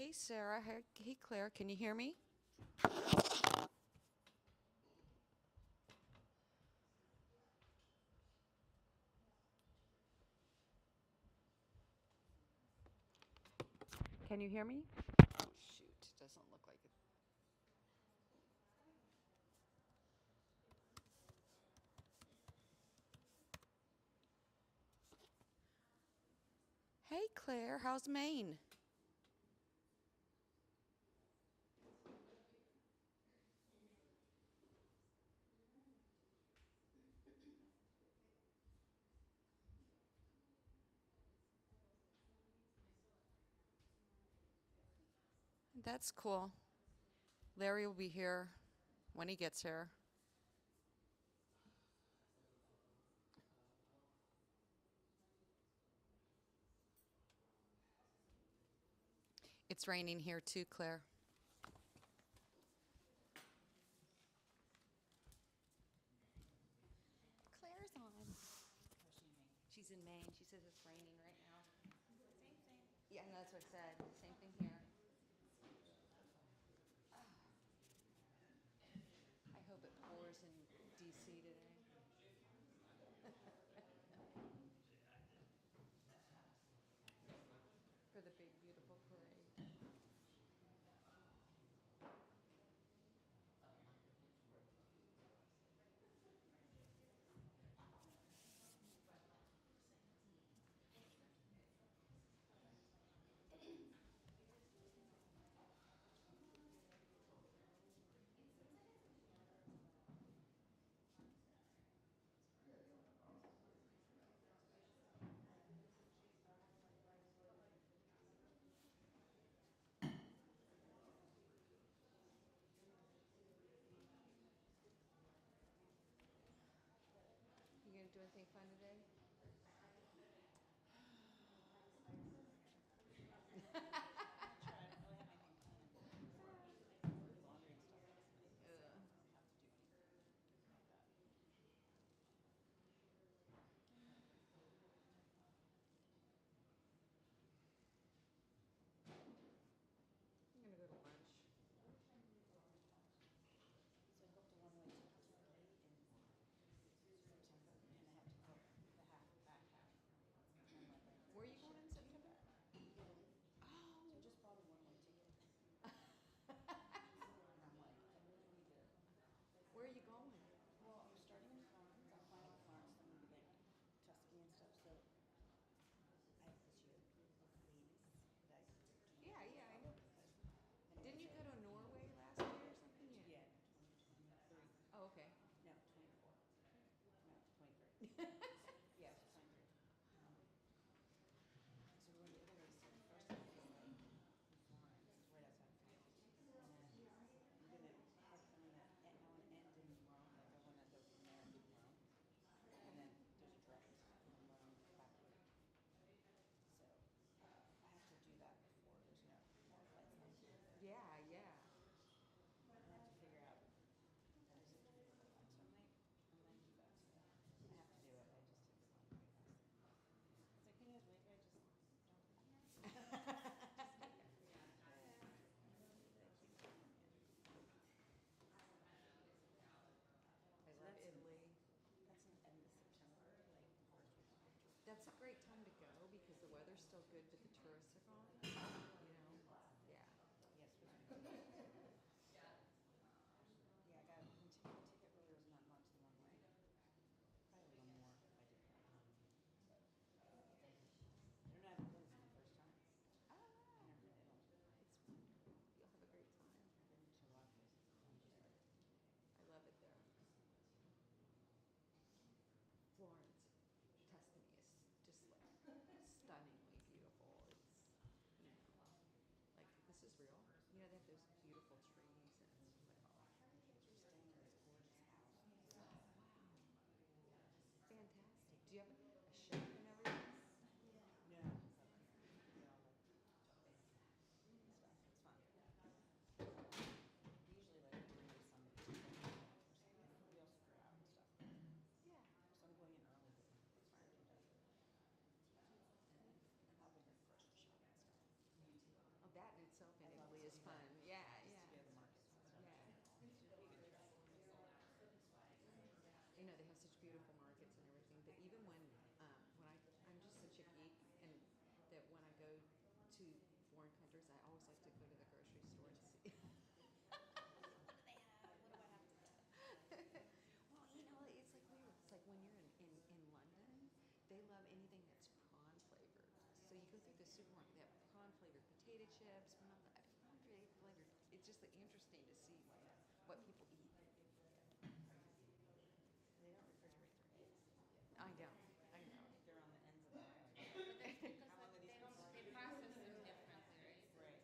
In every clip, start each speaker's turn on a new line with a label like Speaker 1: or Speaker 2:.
Speaker 1: Hey, Sarah. Hey, Claire. Can you hear me? Can you hear me? Oh, shoot. It doesn't look like it. Hey, Claire. How's Maine? That's cool. Larry will be here when he gets here. It's raining here too, Claire. Claire's on. She's in Maine. She says it's raining right now. Yeah, and that's what I said. Same thing here. I hope it pours in DC today. For the big, beautiful parade. You gonna do anything fun today? I'm gonna go to lunch. Where are you going in September? Oh. Where are you going? Yeah, yeah, I know. Didn't you go to Norway last year or something? Yeah. Oh, okay. Yeah, yeah. I love Italy. That's a great time to go because the weather's still good, but the tourists are gone. You know? Yeah. Ah, it's wonderful. You'll have a great time. I love it there. Florence, Tuscany is just like stunningly beautiful. to foreign countries, I always like to go to the grocery store and see. What do they have? What do I have to get? Well, you know, it's like weird. It's like when you're in London, they love anything that's prawn flavored. So you go through the supermarket, they have prawn flavored potato chips, prawn flavored. It's just interesting to see what people eat.
Speaker 2: They don't refrigerate their eggs.
Speaker 1: I know.
Speaker 2: They're on the ends of the aisle.
Speaker 3: Because
Speaker 2: How long are these
Speaker 3: they process them differently,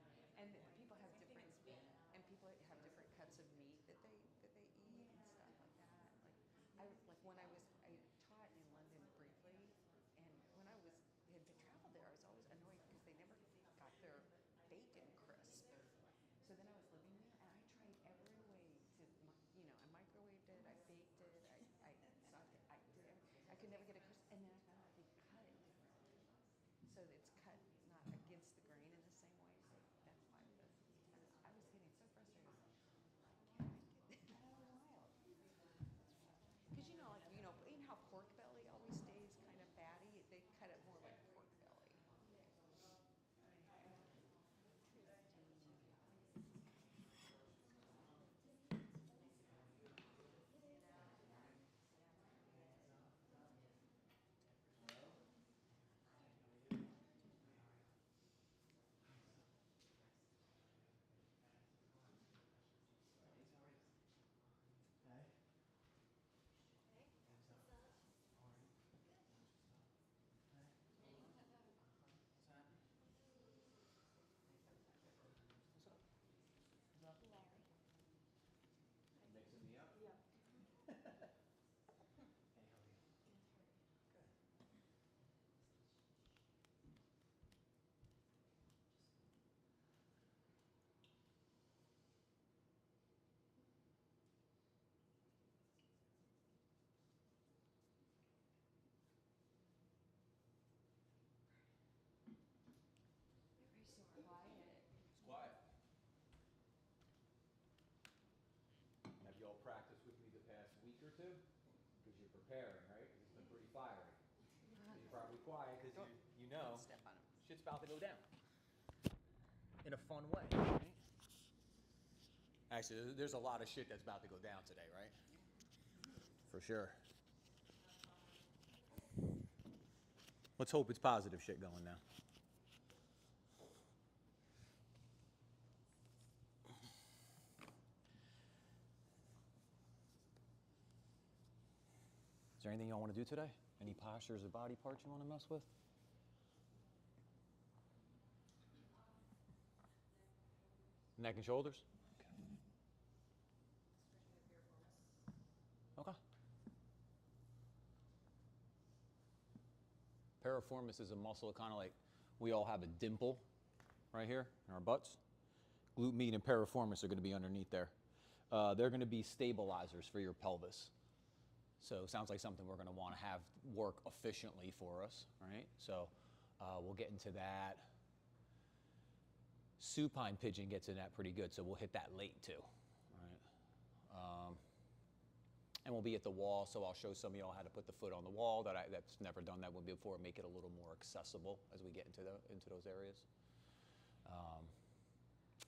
Speaker 3: right?
Speaker 2: Right.
Speaker 3: So they have to refrigerate.
Speaker 1: And people have different cuts of meat that they eat and stuff like that. When I taught in London briefly, and when I had traveled there, I was always annoyed because they never got their bacon crisp. So then I was living there, and I tried every way to, I microwaved it, I baked it, I sauteed it, I did everything. I could never get it crisp, and then I found out they cut it differently. So it's cut not against the grain in the same way. So that's why I was getting so frustrated. Why can't I get that out of the wild? Because you know how pork belly always stays kind of fatty. They cut it more like pork belly.
Speaker 4: Mixing me up?
Speaker 2: Yeah.
Speaker 4: Hey, how are you? Good.
Speaker 1: Everybody's so quiet.
Speaker 4: It's quiet. Have you all practiced with me the past week or two? Because you're preparing, right? Because it's been pretty fiery. So you're probably quiet because you know
Speaker 1: Step on 'em.
Speaker 4: shit's about to go down. In a fun way, right? Actually, there's a lot of shit that's about to go down today, right? For sure. Let's hope it's positive shit going now. Is there anything y'all want to do today? Any postures or body parts you want to mess with? Neck and shoulders? Okay. Piriformis is a muscle, kind of like we all have a dimple right here in our butts. Glute med and piriformis are going to be underneath there. They're going to be stabilizers for your pelvis. So it sounds like something we're going to want to have work efficiently for us, right? So we'll get into that. Supine pigeon gets in that pretty good, so we'll hit that late too, right? And we'll be at the wall, so I'll show some of y'all how to put the foot on the wall. That's never done that one before, make it a little more accessible as we get into those areas.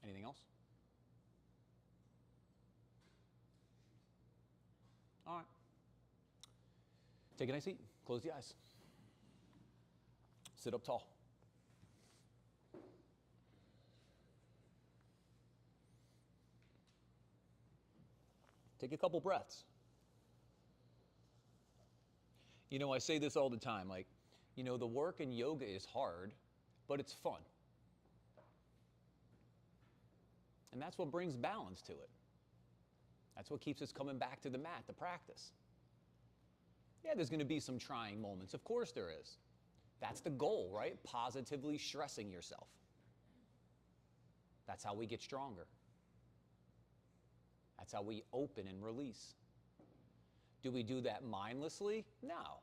Speaker 4: Anything else? All right. Take a nice seat. Close the eyes. Sit up tall. Take a couple breaths. You know, I say this all the time, like, you know, the work in yoga is hard, but it's fun. And that's what brings balance to it. That's what keeps us coming back to the mat, to practice. Yeah, there's going to be some trying moments. Of course there is. That's the goal, right? Positively stressing yourself. That's how we get stronger. That's how we open and release. Do we do that mindlessly? No.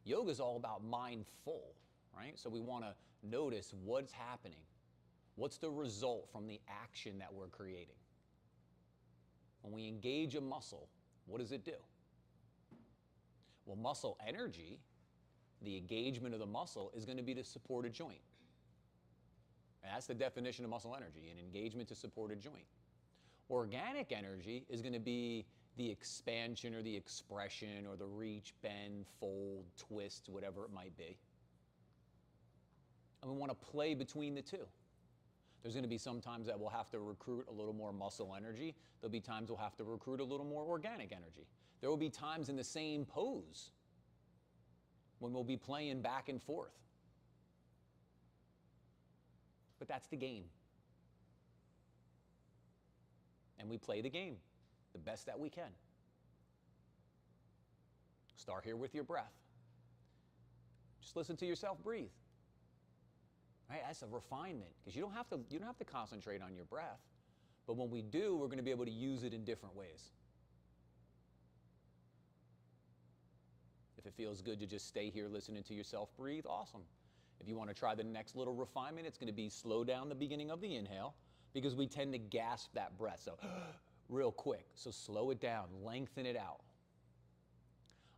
Speaker 4: Yoga is all about mindful, right? So we want to notice what's happening. What's the result from the action that we're creating? When we engage a muscle, what does it do? Well, muscle energy The engagement of the muscle is going to be to support a joint. And that's the definition of muscle energy, an engagement to support a joint. Organic energy is going to be the expansion or the expression or the reach, bend, fold, twist, whatever it might be. And we want to play between the two. There's going to be some times that we'll have to recruit a little more muscle energy. There'll be times we'll have to recruit a little more organic energy. There will be times in the same pose when we'll be playing back and forth. But that's the game. And we play the game the best that we can. Start here with your breath. Just listen to yourself breathe. Right? That's a refinement, because you don't have to concentrate on your breath. But when we do, we're going to be able to use it in different ways. If it feels good to just stay here listening to yourself breathe, awesome. If you want to try the next little refinement, it's going to be slow down the beginning of the inhale, because we tend to gasp that breath. So real quick. So slow it down, lengthen it out.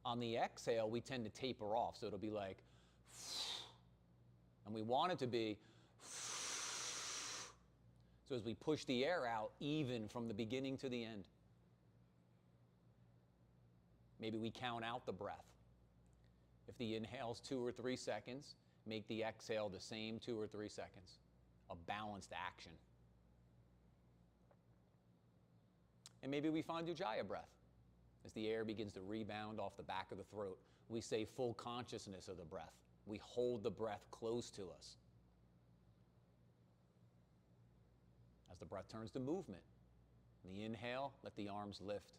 Speaker 4: On the exhale, we tend to taper off. So it'll be like, and we want it to be, so as we push the air out, even from the beginning to the end. Maybe we count out the breath. If the inhale's 2 or 3 seconds, make the exhale the same 2 or 3 seconds. A balanced action. And maybe we find Ujjayi breath. As the air begins to rebound off the back of the throat, we say full consciousness of the breath. We hold the breath close to us. As the breath turns to movement, in the inhale, let the arms lift.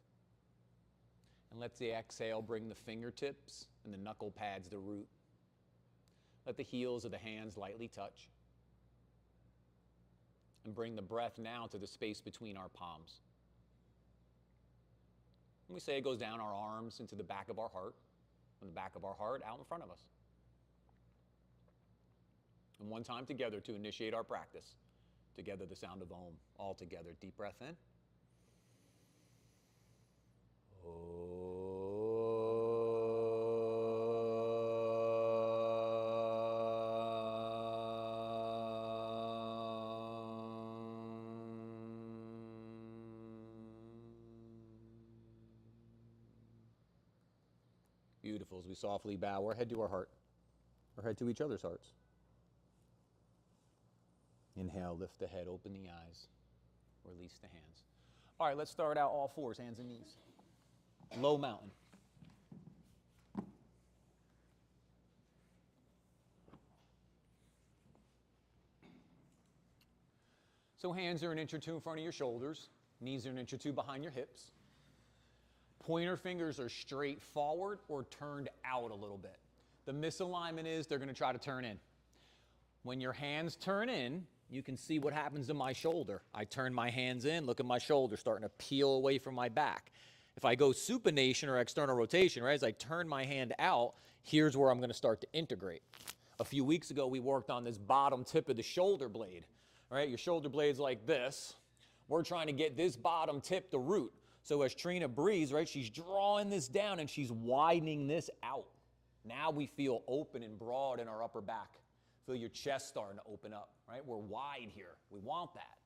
Speaker 4: And let the exhale bring the fingertips and the knuckle pads to root. Let the heels of the hands lightly touch. And bring the breath now to the space between our palms. And we say it goes down our arms into the back of our heart, from the back of our heart out in front of us. And one time together to initiate our practice. Together, the sound of Om. All together. Deep breath in. Beautiful. As we softly bow our head to our heart, our head to each other's hearts. Inhale, lift the head, open the eyes, release the hands. All right, let's start out all fours, hands and knees. Low mountain. So hands are 1 inch or 2 in front of your shoulders, knees are 1 inch or 2 behind your hips. Pointer fingers are straight forward or turned out a little bit. The misalignment is they're going to try to turn in. When your hands turn in, you can see what happens to my shoulder. I turn my hands in, look at my shoulder starting to peel away from my back. If I go supination or external rotation, right, as I turn my hand out, here's where I'm going to start to integrate. A few weeks ago, we worked on this bottom tip of the shoulder blade, right? Your shoulder blade's like this. We're trying to get this bottom tip to root. So as Trina breathes, right, she's drawing this down and she's widening this out. Now we feel open and broad in our upper back. Feel your chest starting to open up, right? We're wide here. We want that.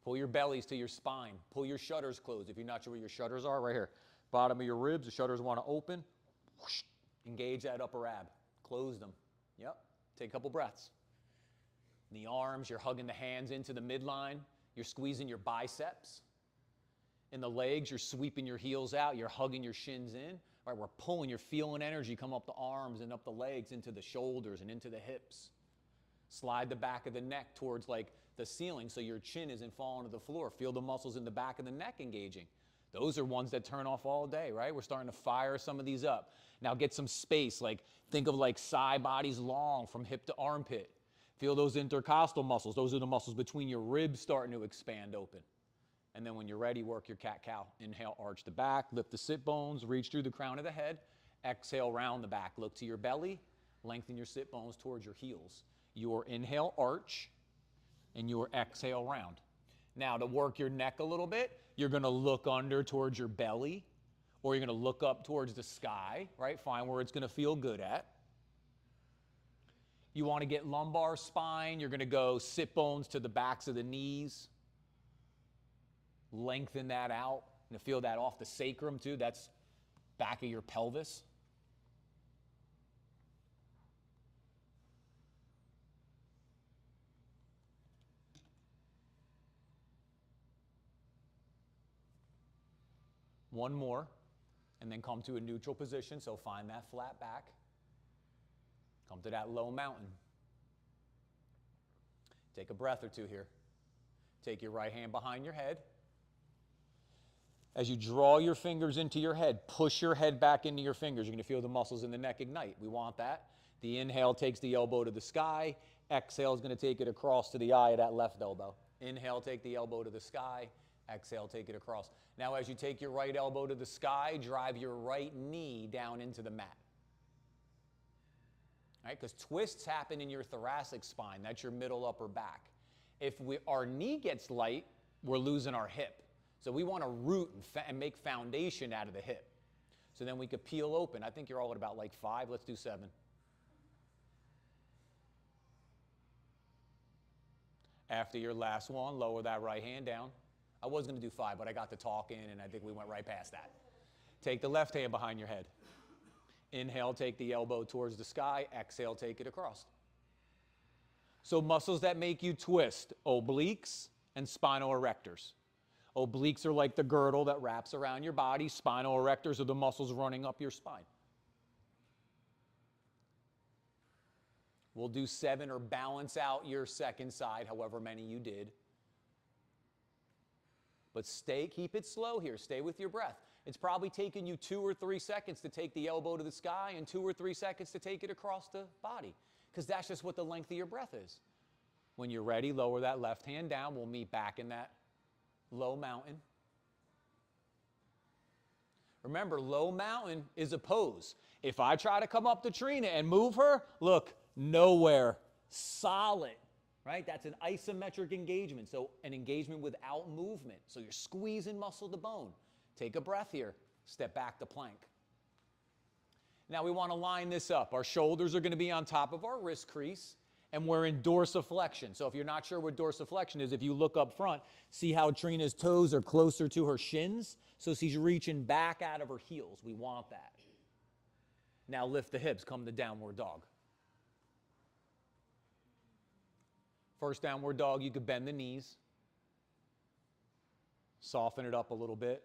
Speaker 4: Pull your bellies to your spine. Pull your shutters closed. If you're not sure where your shutters are, right here. Bottom of your ribs, the shutters want to open. Whoosh. Engage that upper ab. Close them. Yep. Take a couple breaths. In the arms, you're hugging the hands into the midline. You're squeezing your biceps. In the legs, you're sweeping your heels out. You're hugging your shins in. Right, we're pulling, you're feeling energy come up the arms and up the legs, into the shoulders and into the hips. Slide the back of the neck towards like the ceiling so your chin isn't falling to the floor. Feel the muscles in the back of the neck engaging. Those are ones that turn off all day, right? We're starting to fire some of these up. Now get some space, like think of like side bodies long from hip to armpit. Feel those intercostal muscles. Those are the muscles between your ribs starting to expand open. And then when you're ready, work your cat-cow. Inhale, arch the back, lift the sit bones, reach through the crown of the head. Exhale, round the back. Look to your belly, lengthen your sit bones towards your heels. Your inhale, arch, and your exhale, round. Now to work your neck a little bit, you're gonna look under towards your belly, Or you're going to look up towards the sky, right? Find where it's going to feel good at. You want to get lumbar spine. You're going to go sit bones to the backs of the knees. Lengthen that out. You're going to feel that off the sacrum too. That's back of your pelvis. One more, and then come to a neutral position. So find that flat back. Come to that low mountain. Take a breath or two here. Take your right hand behind your head. As you draw your fingers into your head, push your head back into your fingers. You're going to feel the muscles in the neck ignite. We want that. The inhale takes the elbow to the sky. Exhale is going to take it across to the eye of that left elbow. Inhale, take the elbow to the sky. Exhale, take it across. Now, as you take your right elbow to the sky, drive your right knee down into the mat. Right? Because twists happen in your thoracic spine. That's your middle upper back. If our knee gets light, we're losing our hip. So we want to root and make foundation out of the hip. So then we could peel open. I think you're all at about like 5. Let's do 7. After your last one, lower that right hand down. I was going to do 5, but I got to talking, and I think we went right past that. Take the left hand behind your head. Inhale, take the elbow towards the sky. Exhale, take it across. So muscles that make you twist, obliques and spinal erectors. Obliques are like the girdle that wraps around your body. Spinal erectors are the muscles running up your spine. We'll do 7 or balance out your second side, however many you did. But keep it slow here. Stay with your breath. It's probably taken you 2 or 3 seconds to take the elbow to the sky and 2 or 3 seconds to take it across the body, because that's just what the length of your breath is. When you're ready, lower that left hand down. We'll meet back in that low mountain. Remember, low mountain is a pose. If I try to come up to Trina and move her, look, nowhere. Solid. Right? That's an isometric engagement, so an engagement without movement. So you're squeezing muscle to bone. Take a breath here. Step back to plank. Now we want to line this up. Our shoulders are going to be on top of our wrist crease, and we're in dorsiflexion. So if you're not sure what dorsiflexion is, if you look up front, see how Trina's toes are closer to her shins? So she's reaching back out of her heels. We want that. Now lift the hips. Come to downward dog. First downward dog, you could bend the knees. Soften it up a little bit.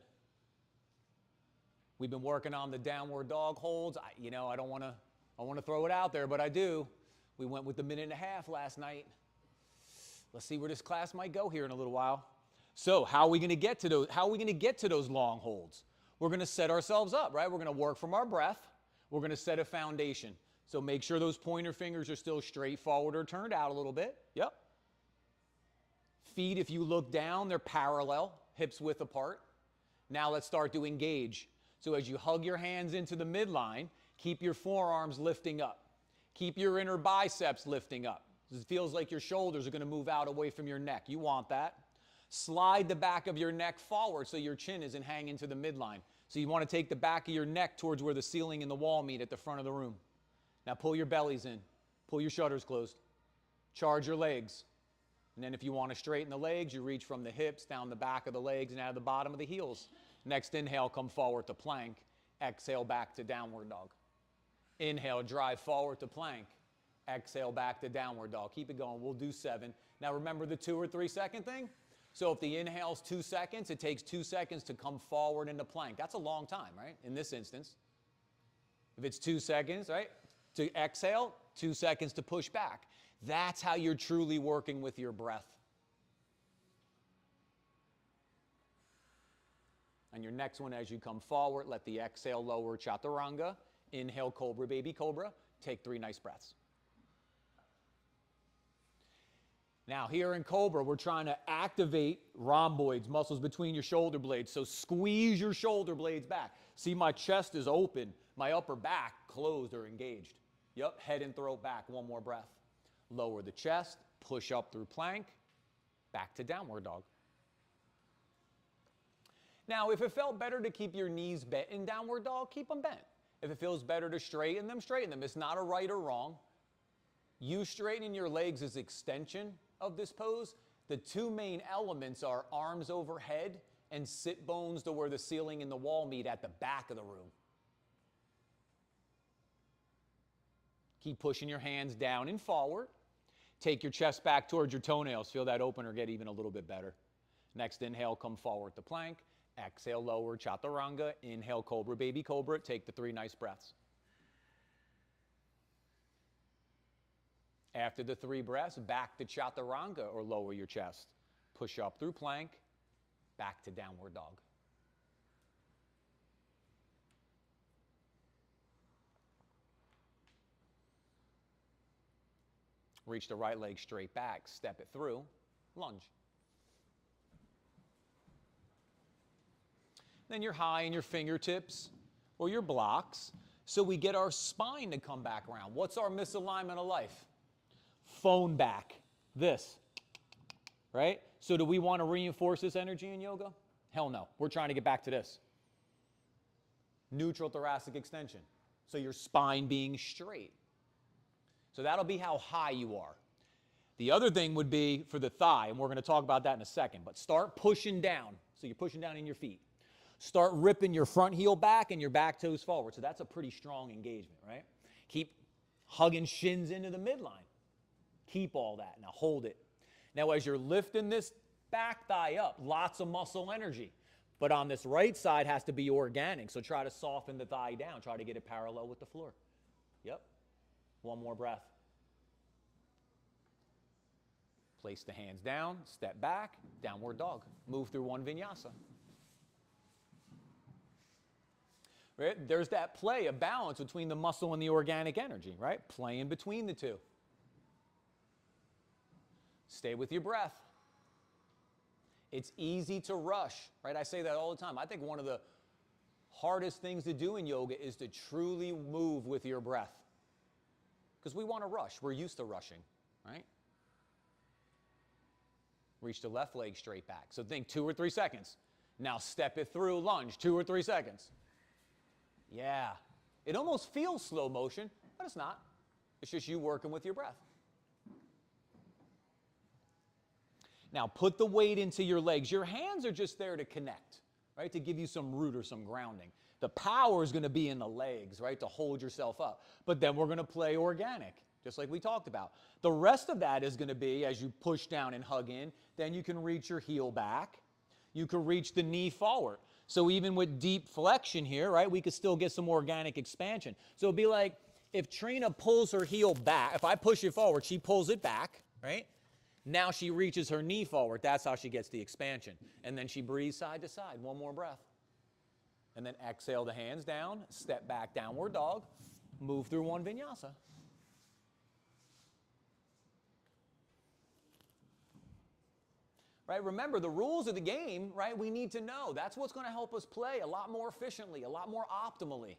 Speaker 4: We've been working on the downward dog holds. I don't want to throw it out there, but I do. We went with the 1.5 minutes last night. Let's see where this class might go here in a little while. So how are we going to get to those? How are we going to get to those long holds? We're going to set ourselves up, right? We're going to work from our breath. We're going to set a foundation. So make sure those pointer fingers are still straight forward or turned out a little bit. Yep. Feet, if you look down, they're parallel, hips width apart. Now let's start to engage. So as you hug your hands into the midline, keep your forearms lifting up. Keep your inner biceps lifting up. It feels like your shoulders are going to move out away from your neck. You want that. Slide the back of your neck forward so your chin isn't hanging to the midline. So you want to take the back of your neck towards where the ceiling and the wall meet at the front of the room. Now pull your bellies in. Pull your shutters closed. Charge your legs. And then if you want to straighten the legs, you reach from the hips down the back of the legs and out of the bottom of the heels. Next inhale, come forward to plank. Exhale, back to downward dog. Inhale, drive forward to plank. Exhale, back to downward dog. Keep it going. We'll do 7. Now remember the 2 or 3 second thing? So if the inhale's 2 seconds, it takes 2 seconds to come forward into plank. That's a long time, right? In this instance. If it's 2 seconds, right? To exhale, 2 seconds to push back. That's how you're truly working with your breath. And your next one, as you come forward, let the exhale lower chaturanga. Inhale, cobra, baby cobra. Take 3 nice breaths. Now here in cobra, we're trying to activate rhomboids, muscles between your shoulder blades. So squeeze your shoulder blades back. See, my chest is open. My upper back closed or engaged. Yep, head and throat back. One more breath. Lower the chest, push up through plank, back to downward dog. Now, if it felt better to keep your knees bent in downward dog, keep them bent. If it feels better to straighten them, straighten them. It's not a right or wrong. You straightening your legs is extension of this pose. The two main elements are arms overhead and sit bones to where the ceiling and the wall meet at the back of the room. Keep pushing your hands down and forward. Take your chest back towards your toenails. Feel that opener get even a little bit better. Next inhale, come forward to plank. Exhale, lower, chaturanga. Inhale, cobra, baby cobra. Take the 3 nice breaths. After the 3 breaths, back to chaturanga or lower your chest. Push up through plank, back to downward dog. Reach the right leg straight back, step it through, lunge. Then you're high in your fingertips or your blocks, so we get our spine to come back around. What's our misalignment of life? Phone back, this, right? So do we want to reinforce this energy in yoga? Hell no. We're trying to get back to this. Neutral thoracic extension. So your spine being straight. So that'll be how high you are. The other thing would be for the thigh, and we're going to talk about that in a second, but start pushing down. So you're pushing down in your feet. Start ripping your front heel back and your back toes forward. So that's a pretty strong engagement, right? Keep hugging shins into the midline. Keep all that. Now hold it. Now as you're lifting this back thigh up, lots of muscle energy. But on this right side has to be organic. So try to soften the thigh down. Try to get it parallel with the floor. Yep. One more breath. Place the hands down, step back, downward dog. Move through one vinyasa. Right? There's that play, a balance between the muscle and the organic energy, right? Playing between the two. Stay with your breath. It's easy to rush, right? I say that all the time. I think one of the hardest things to do in yoga is to truly move with your breath. Because we want to rush. We're used to rushing, right? Reach the left leg straight back. So think 2 or 3 seconds. Now step it through, lunge, 2 or 3 seconds. Yeah. It almost feels slow motion, but it's not. It's just you working with your breath. Now put the weight into your legs. Your hands are just there to connect, right? To give you some root or some grounding. The power is going to be in the legs, right? To hold yourself up. But then we're going to play organic, just like we talked about. The rest of that is going to be as you push down and hug in, then you can reach your heel back. You can reach the knee forward. So even with deep flexion here, right, we could still get some organic expansion. So it'd be like if Trina pulls her heel back, if I push it forward, she pulls it back, right? Now she reaches her knee forward. That's how she gets the expansion. And then she breathes side to side. One more breath. And then exhale the hands down, step back, downward dog, move through one vinyasa. Right? Remember, the rules of the game, right, we need to know. That's what's going to help us play a lot more efficiently, a lot more optimally.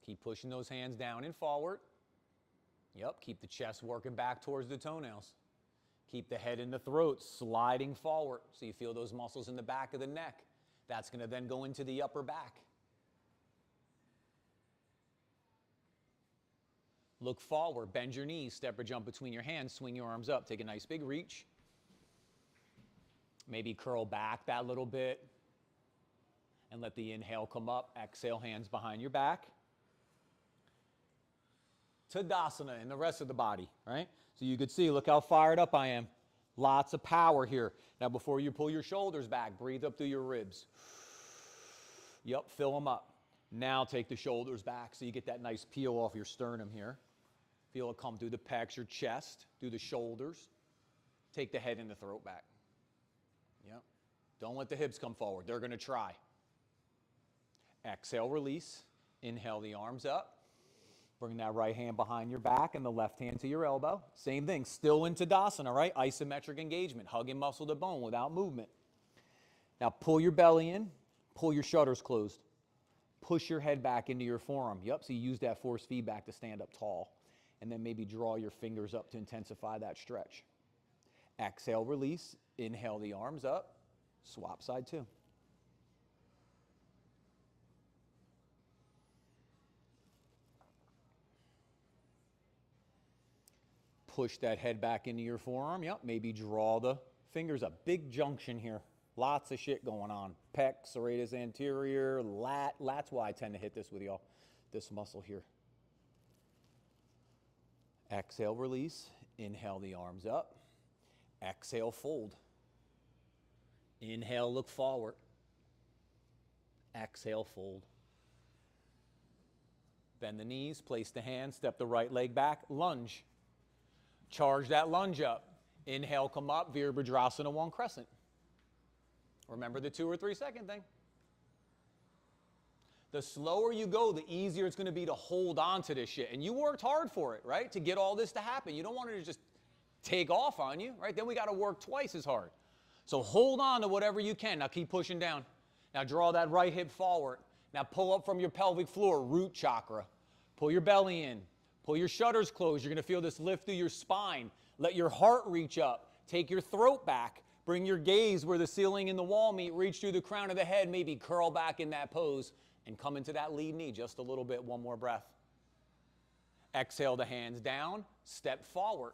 Speaker 4: Keep pushing those hands down and forward. Yep, keep the chest working back towards the toenails. Keep the head and the throat sliding forward so you feel those muscles in the back of the neck. That's going to then go into the upper back. Look forward, bend your knees, step or jump between your hands, swing your arms up, take a nice big reach. Maybe curl back that little bit and let the inhale come up. Exhale, hands behind your back. Tadasana and the rest of the body, right? So you could see, look how fired up I am. Lots of power here. Now before you pull your shoulders back, breathe up through your ribs. Yep, fill them up. Now take the shoulders back so you get that nice peel off your sternum here. Feel it come through the pecs, your chest, through the shoulders. Take the head and the throat back. Yep. Don't let the hips come forward. They're going to try. Exhale, release. Inhale the arms up. Bring that right hand behind your back and the left hand to your elbow. Same thing, still in Tadasana, right? Isometric engagement, hugging muscle to bone without movement. Now pull your belly in, Pull your shutters closed. Push your head back into your forearm. Yep, so you use that force feedback to stand up tall. And then maybe draw your fingers up to intensify that stretch. Exhale, release. Inhale the arms up. Swap side two. Push that head back into your forearm. Yep, maybe draw the fingers up. Big junction here. Lots of shit going on. Pec, serratus anterior, lat. Lat's why I tend to hit this with y'all. This muscle here. Exhale, release. Inhale the arms up. Exhale, fold. Inhale, look forward. Exhale, fold. Bend the knees, place the hands, step the right leg back, lunge. Charge that lunge up. Inhale, come up, Virabhadrasana 1 crescent. Remember the 2 or 3 second thing. The slower you go, the easier it's going to be to hold on to this shit. And you worked hard for it, right? To get all this to happen. You don't want it to just take off on you, right? Then we got to work twice as hard. So hold on to whatever you can. Now keep pushing down. Now draw that right hip forward. Now pull up from your pelvic floor, root chakra. Pull your belly in. Pull your shutters closed. You're going to feel this lift through your spine. Let your heart reach up. Take your throat back. Bring your gaze where the ceiling and the wall meet. Reach through the crown of the head. Maybe curl back in that pose and come into that lead knee just a little bit. One more breath. Exhale the hands down. Step forward.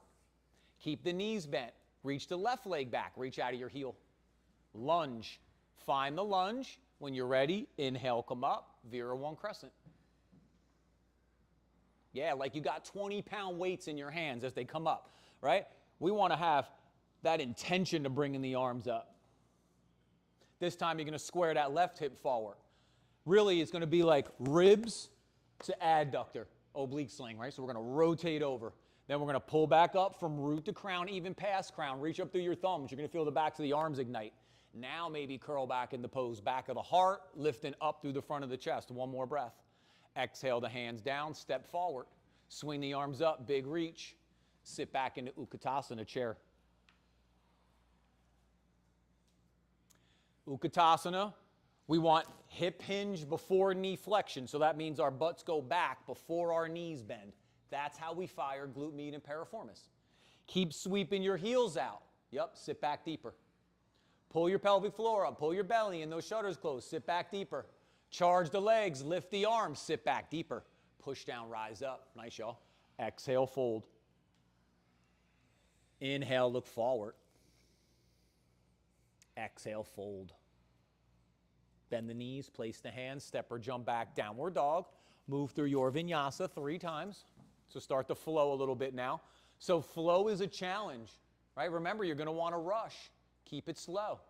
Speaker 4: Keep the knees bent. Reach the left leg back. Reach out of your heel. Lunge. Find the lunge. When you're ready, inhale, come up. Vira 1 crescent. Yeah, like you got 20-pound weights in your hands as they come up, right? We want to have that intention to bring in the arms up. This time you're going to square that left hip forward. Really, it's going to be like ribs to adductor, oblique sling, right? So we're going to rotate over. Then we're going to pull back up from root to crown, even past crown. Reach up through your thumbs. You're going to feel the backs of the arms ignite. Now maybe curl back in the pose. Back of the heart, lifting up through the front of the chest. One more breath. Exhale the hands down, step forward. Swing the arms up, big reach. Sit back into Utkatasana chair. Utkatasana, we want hip hinge before knee flexion. So that means our butts go back before our knees bend. That's how we fire glute med and piriformis. Keep sweeping your heels out. Yep, sit back deeper. Pull your pelvic floor up, pull your belly in, those shutters closed, sit back deeper. Charge the legs, lift the arms, sit back deeper. Push down, rise up. Nice, y'all. Exhale, fold. Inhale, look forward. Exhale, fold. Bend the knees, place the hands, step or jump back, downward dog. Move through your vinyasa 3 times. So start to flow a little bit now. So flow is a challenge, right? Remember, you're going to want to rush. Keep it slow.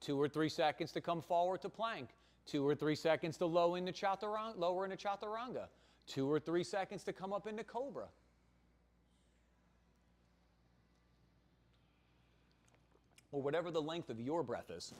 Speaker 4: 2 or 3 seconds to come forward to plank. 2 or 3 seconds to lower into chaturanga. 2 or 3 seconds to come up into cobra. Or whatever the length of your breath is.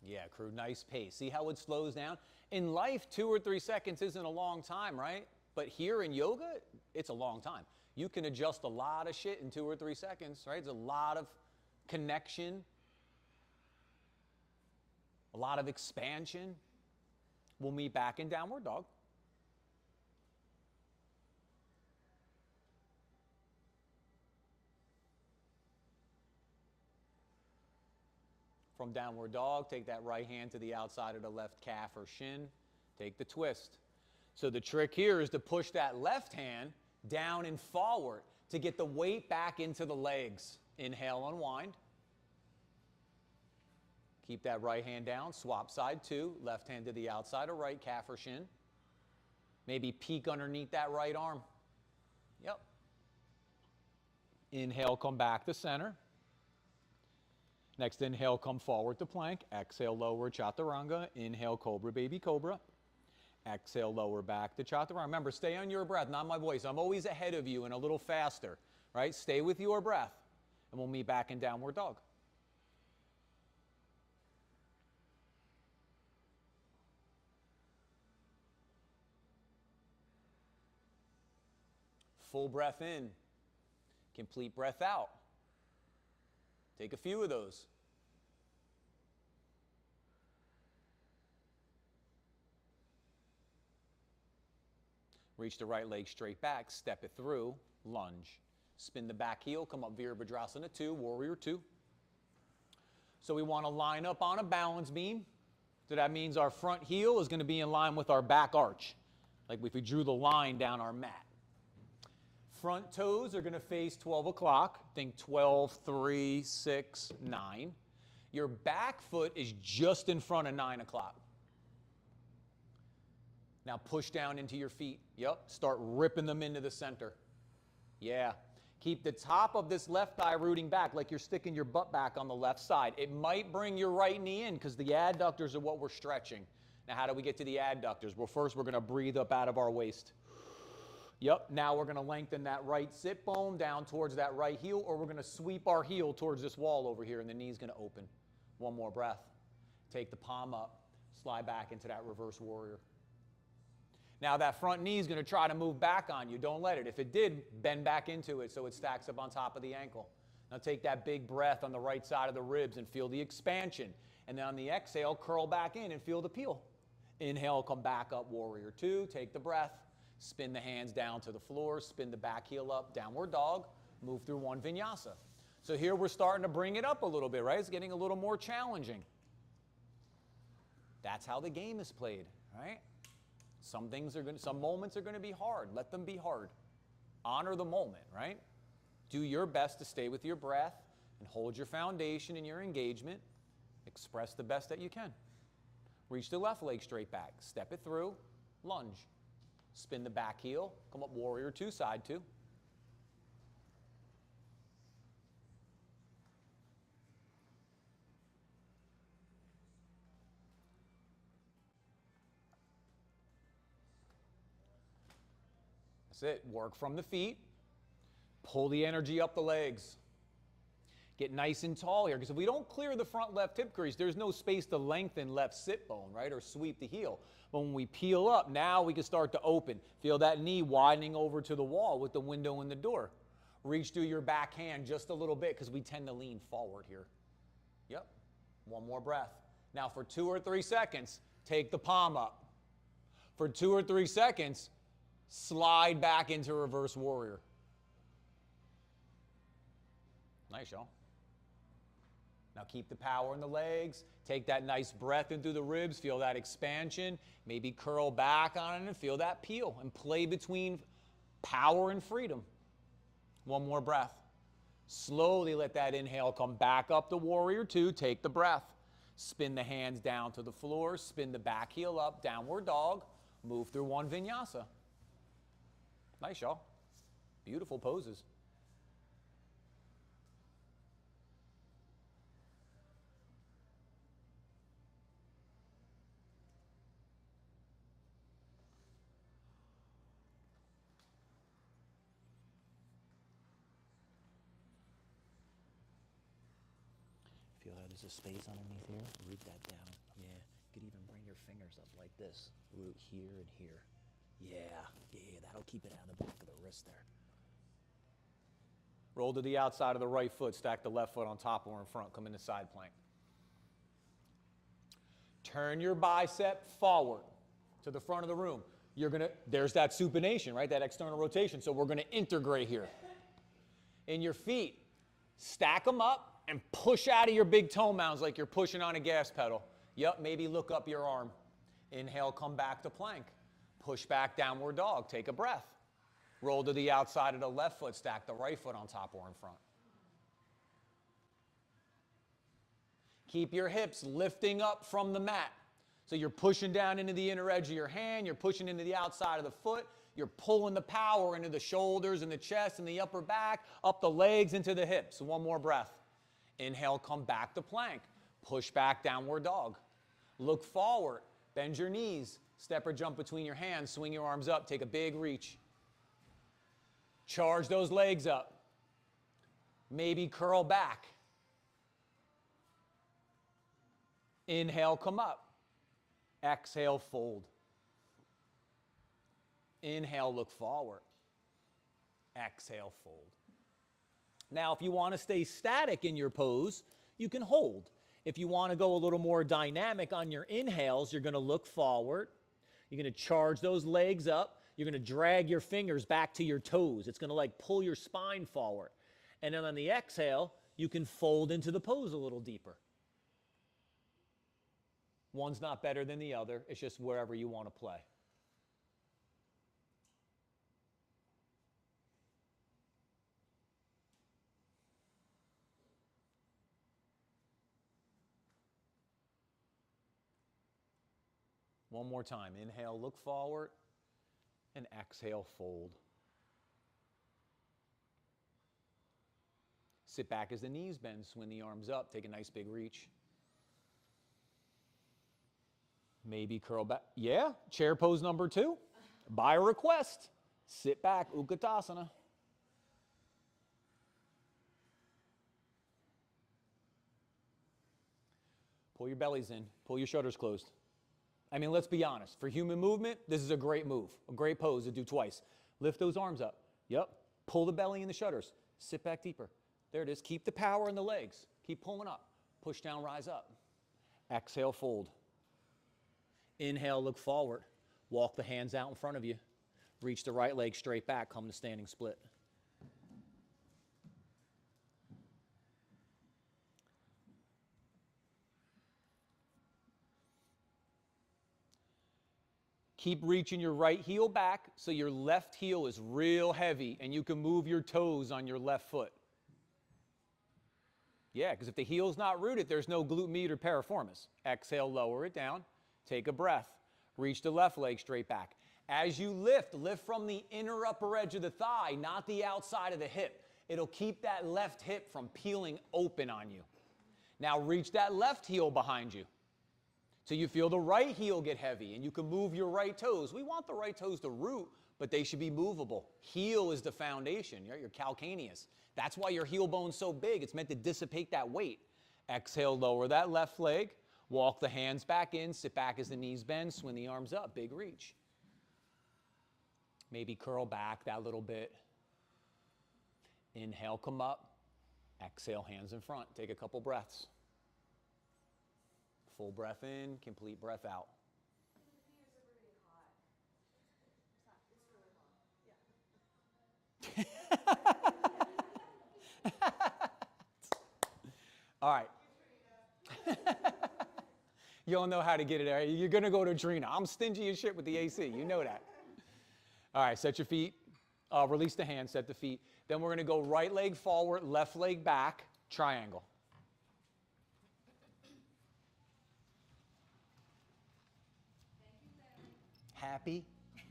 Speaker 4: Yeah, crew, nice pace. See how it slows down? In life, 2 or 3 seconds isn't a long time, right? But here in yoga, it's a long time. You can adjust a lot of shit in 2 or 3 seconds, right? It's a lot of connection, a lot of expansion. We'll meet back in downward dog. From downward dog, take that right hand to the outside of the left calf or shin. Take the twist. So the trick here is to push that left hand down and forward to get the weight back into the legs. Inhale, unwind. Keep that right hand down. Swap side 2. Left hand to the outside of right calf or shin. Maybe peek underneath that right arm. Yep. Inhale, come back to center. Next inhale, come forward to plank. Exhale, lower chaturanga. Inhale, cobra, baby cobra. Exhale, lower back to chaturanga. Remember, stay on your breath, not my voice. I'm always ahead of you and a little faster, right? Stay with your breath, and we'll meet back in downward dog. Full breath in. Complete breath out. Take a few of those. Reach the right leg straight back, step it through, lunge. Spin the back heel, come up Virabhadrasana 2, Warrior 2. So we want to line up on a balance beam. So that means our front heel is going to be in line with our back arch, like if we drew the line down our mat. Front toes are going to face 12 o'clock. Think 12, 3, 6, 9. Your back foot is just in front of 9 o'clock. Now push down into your feet. Yep, start ripping them into the center. Yeah. Keep the top of this left thigh rooting back like you're sticking your butt back on the left side. It might bring your right knee in because the adductors are what we're stretching. Now how do we get to the adductors? Well, first we're going to breathe up out of our waist. Yep, now we're going to lengthen that right sit bone down towards that right heel, or we're going to sweep our heel towards this wall over here and the knee's going to open. One more breath. Take the palm up, slide back into that reverse warrior. Now that front knee is going to try to move back on you. Don't let it. If it did, bend back into it so it stacks up on top of the ankle. Now take that big breath on the right side of the ribs and feel the expansion. And then on the exhale, curl back in and feel the peel. Inhale, come back up, warrior 2. Take the breath. Spin the hands down to the floor. Spin the back heel up, downward dog. Move through one vinyasa. So here we're starting to bring it up a little bit, right? It's getting a little more challenging. That's how the game is played, right? Some moments are going to be hard. Let them be hard. Honor the moment, right? Do your best to stay with your breath and hold your foundation and your engagement. Express the best that you can. Reach the left leg straight back. Step it through. Lunge. Spin the back heel. Come up warrior 2, side 2. That's it. Work from the feet. Pull the energy up the legs. Get nice and tall here, because if we don't clear the front left hip crease, there's no space to lengthen left sit bone, right, or sweep the heel. But when we peel up, now we can start to open. Feel that knee widening over to the wall with the window in the door. Reach through your back hand just a little bit, because we tend to lean forward here. Yep. One more breath. Now for 2 or 3 seconds, take the palm up. For 2 or 3 seconds, slide back into reverse warrior. Nice, y'all. Now keep the power in the legs. Take that nice breath in through the ribs. Feel that expansion. Maybe curl back on it and feel that peel. And play between power and freedom. One more breath. Slowly let that inhale come back up to warrior 2. Take the breath. Spin the hands down to the floor. Spin the back heel up. Downward dog. Move through one vinyasa. Nice, y'all. Beautiful poses.
Speaker 5: Feel how there's a space underneath here? Root that down. Yeah. You could even bring your fingers up like this. Root here and here. Yeah, that'll keep it out of the back of the wrist there.
Speaker 4: Roll to the outside of the right foot. Stack the left foot on top or in front. Come into side plank. Turn your bicep forward to the front of the room. There's that supination, right? That external rotation. So we're going to integrate here. In your feet, stack them up and push out of your big toe mounds like you're pushing on a gas pedal. Yep, maybe look up your arm. Inhale, come back to plank. Push back, downward dog. Take a breath. Roll to the outside of the left foot. Stack the right foot on top or in front. Keep your hips lifting up from the mat. So you're pushing down into the inner edge of your hand. You're pushing into the outside of the foot. You're pulling the power into the shoulders and the chest and the upper back, up the legs into the hips. One more breath. Inhale, come back to plank. Push back, downward dog. Look forward. Bend your knees. Step or jump between your hands. Swing your arms up. Take a big reach. Charge those legs up. Maybe curl back. Inhale, come up. Exhale, fold. Inhale, look forward. Exhale, fold. Now, if you want to stay static in your pose, you can hold. If you want to go a little more dynamic on your inhales, you're going to look forward. You're going to charge those legs up. You're going to drag your fingers back to your toes. It's going to like pull your spine forward. And then on the exhale, you can fold into the pose a little deeper. One's not better than the other. It's just wherever you want to play. One more time. Inhale, look forward, and exhale, fold. Sit back as the knees bend, swing the arms up, take a nice big reach. Maybe curl back. Yeah, chair pose number 2. By request. Sit back, Utkatasana. Pull your bellies in, pull your shoulders closed. I mean, let's be honest. For human movement, this is a great move, a great pose to do twice. Lift those arms up. Yep. Pull the belly in the shudders. Sit back deeper. There it is. Keep the power in the legs. Keep pulling up. Push down, rise up. Exhale, fold. Inhale, look forward. Walk the hands out in front of you. Reach the right leg straight back. Come to standing split. Keep reaching your right heel back so your left heel is real heavy and you can move your toes on your left foot. Yeah, because if the heel's not rooted, there's no glute med or piriformis. Exhale, lower it down. Take a breath. Reach the left leg straight back. As you lift, lift from the inner upper edge of the thigh, not the outside of the hip. It'll keep that left hip from peeling open on you. Now reach that left heel behind you. So you feel the right heel get heavy and you can move your right toes. We want the right toes to root, but they should be movable. Heel is the foundation, your calcaneus. That's why your heel bone's so big. It's meant to dissipate that weight. Exhale, lower that left leg. Walk the hands back in. Sit back as the knees bend. Swing the arms up. Big reach. Maybe curl back that little bit. Inhale, come up. Exhale, hands in front. Take a couple breaths. Full breath in, complete breath out. All right. You all know how to get it there. You're going to go to Drina. I'm stingy as shit with the AC. You know that. All right, set your feet. Release the hands, set the feet. Then we're going to go right leg forward, left leg back, triangle. Happy? Yes.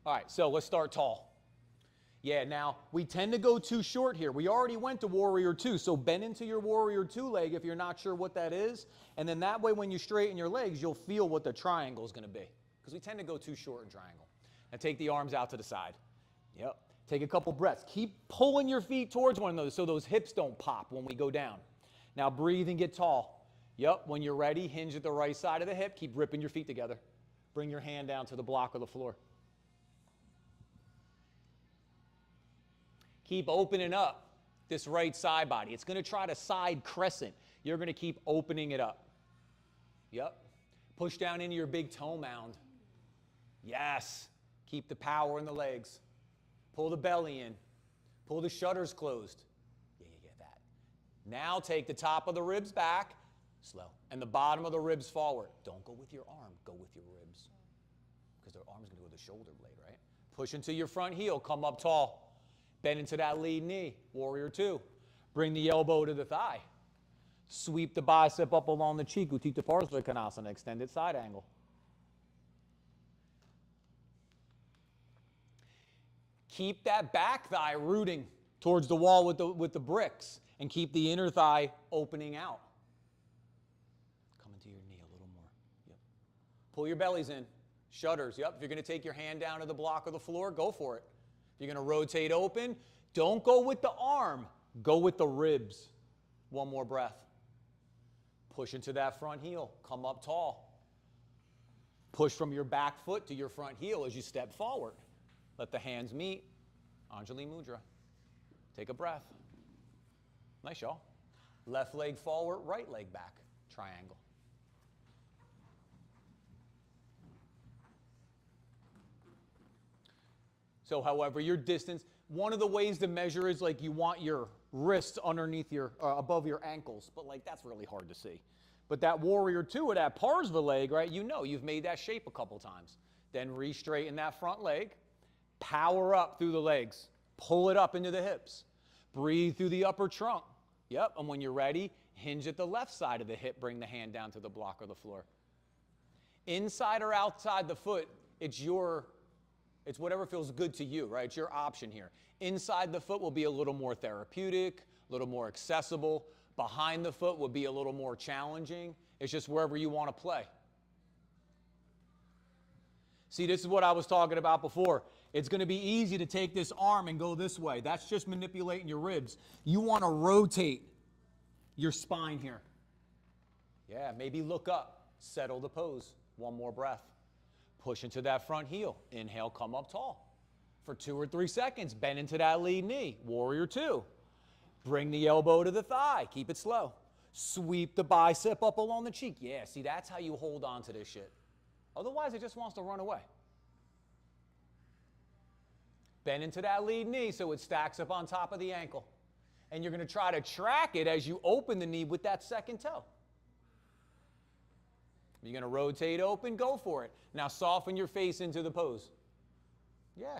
Speaker 4: All right, so let's start tall. Yeah, now, we tend to go too short here. We already went to Warrior 2, so bend into your Warrior 2 leg if you're not sure what that is. And then that way, when you straighten your legs, you'll feel what the triangle is going to be. Because we tend to go too short in triangle. Now, take the arms out to the side. Yep. Take a couple breaths. Keep pulling your feet towards one another so those hips don't pop when we go down. Now, breathe and get tall. Yep, when you're ready, hinge at the right side of the hip. Keep ripping your feet together. Bring your hand down to the block or the floor. Keep opening up this right side body. It's going to try to side crescent. You're going to keep opening it up. Yep. Push down into your big toe mound. Yes. Keep the power in the legs. Pull the belly in. Pull the shutters closed. Yeah, that. Now take the top of the ribs back. Slow. And the bottom of the ribs forward. Don't go with your arm. Go with your ribs. Because their arm's going to go with the shoulder blade, right? Push into your front heel. Come up tall. Bend into that lead knee. Warrior 2. Bring the elbow to the thigh. Sweep the bicep up along the cheek. Utthita Parsvakonasana. Extended side angle. Keep that back thigh rooting towards the wall with the bricks. And keep the inner thigh opening out. Pull your bellies in. Shudders, yep. If you're going to take your hand down to the block or the floor, go for it. If you're going to rotate open, don't go with the arm. Go with the ribs. One more breath. Push into that front heel. Come up tall. Push from your back foot to your front heel as you step forward. Let the hands meet. Anjali Mudra. Take a breath. Nice, y'all. Left leg forward, right leg back. Triangle. So however your distance, one of the ways to measure is like you want your wrists underneath your, above your ankles, but like that's really hard to see. But that warrior two or that Parsva leg, right, you know you've made that shape a couple times. Then re-straighten that front leg, power up through the legs, pull it up into the hips, breathe through the upper trunk. Yep, and when you're ready, hinge at the left side of the hip, bring the hand down to the block or the floor. Inside or outside the foot, it's whatever feels good to you, right? It's your option here. Inside the foot will be a little more therapeutic, a little more accessible. Behind the foot will be a little more challenging. It's just wherever you want to play. See, this is what I was talking about before. It's going to be easy to take this arm and go this way. That's just manipulating your ribs. You want to rotate your spine here. Yeah, maybe look up. Settle the pose. One more breath. Push into that front heel. Inhale, come up tall. For 2 or 3 seconds, bend into that lead knee. Warrior two. Bring the elbow to the thigh. Keep it slow. Sweep the bicep up along the cheek. Yeah, see, that's how you hold on to this shit. Otherwise, it just wants to run away. Bend into that lead knee so it stacks up on top of the ankle. And you're going to try to track it as you open the knee with that second toe. You're going to rotate open, go for it. Now soften your face into the pose. Yeah.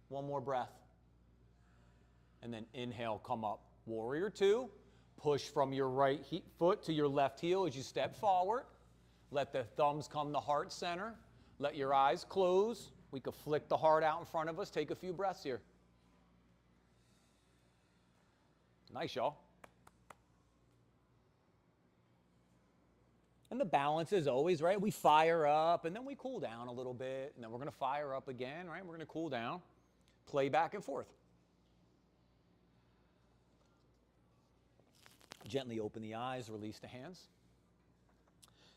Speaker 4: One more breath. And then inhale, come up. Warrior two. Push from your right foot to your left heel as you step forward. Let the thumbs come to heart center. Let your eyes close. We could flick the heart out in front of us. Take a few breaths here. Nice, y'all. And the balance is always, right? We fire up, and then we cool down a little bit, and then we're going to fire up again, right? We're going to cool down. Play back and forth. Gently open the eyes, release the hands.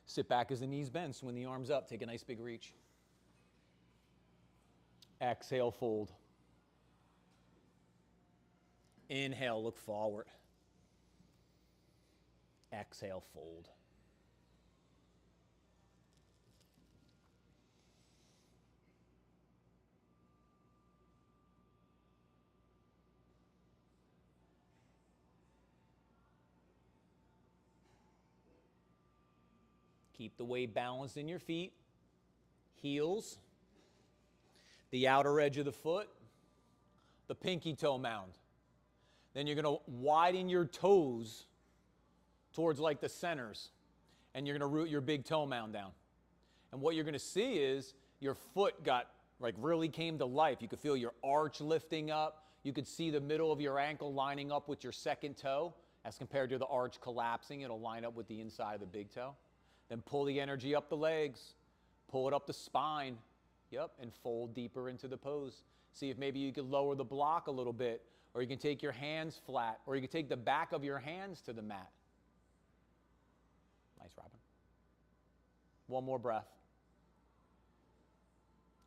Speaker 4: Sit back as the knees bend, swing the arms up, take a nice big reach. Exhale, fold. Inhale, look forward. Exhale, fold. Keep the weight balanced in your feet. Heels. The outer edge of the foot. The pinky toe mound. Then you're going to widen your toes towards like the centers. And you're going to root your big toe mound down. And what you're going to see is your foot got like really came to life. You could feel your arch lifting up. You could see the middle of your ankle lining up with your second toe. As compared to the arch collapsing, it'll line up with the inside of the big toe. Then pull the energy up the legs. Pull it up the spine. Yep, and fold deeper into the pose. See if maybe you could lower the block a little bit, or you can take your hands flat, or you can take the back of your hands to the mat. Nice, Robin. One more breath.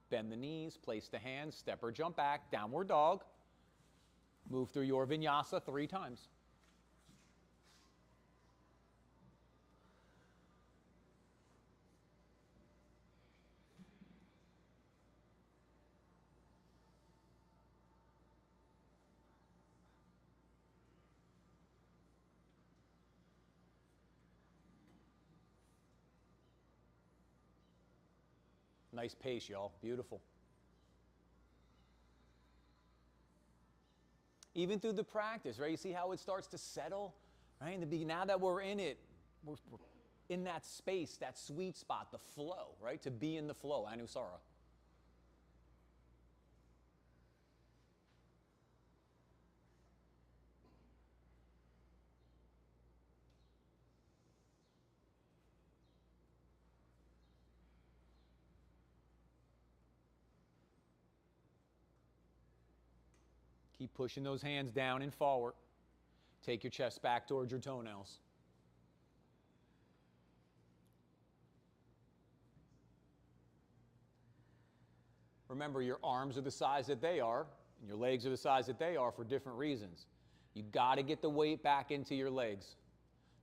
Speaker 4: Bend the knees, place the hands, step or jump back, downward dog. Move through your vinyasa 3 times. Nice pace, y'all. Beautiful. Even through the practice, right? You see how it starts to settle, right? In the beginning, now that we're in it, we're in that space, that sweet spot, the flow, right? To be in the flow, Anusara. Keep pushing those hands down and forward. Take your chest back towards your toenails. Remember, your arms are the size that they are, and your legs are the size that they are for different reasons. You got to get the weight back into your legs.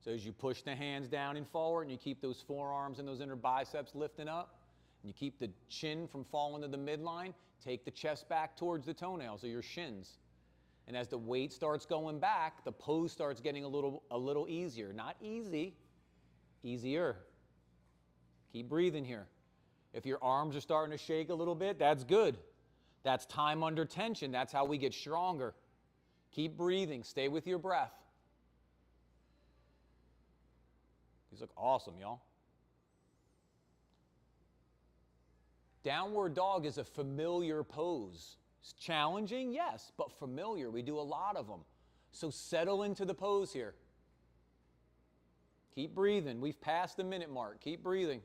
Speaker 4: So as you push the hands down and forward, and you keep those forearms and those inner biceps lifting up, and you keep the chin from falling to the midline, take the chest back towards the toenails or your shins. And as the weight starts going back, the pose starts getting a little easier. Not easy, easier. Keep breathing here. If your arms are starting to shake a little bit, that's good. That's time under tension. That's how we get stronger. Keep breathing. Stay with your breath. These look awesome, y'all. Downward dog is a familiar pose. It's challenging, yes, but familiar. We do a lot of them. So settle into the pose here. Keep breathing. We've passed the minute mark. Keep breathing.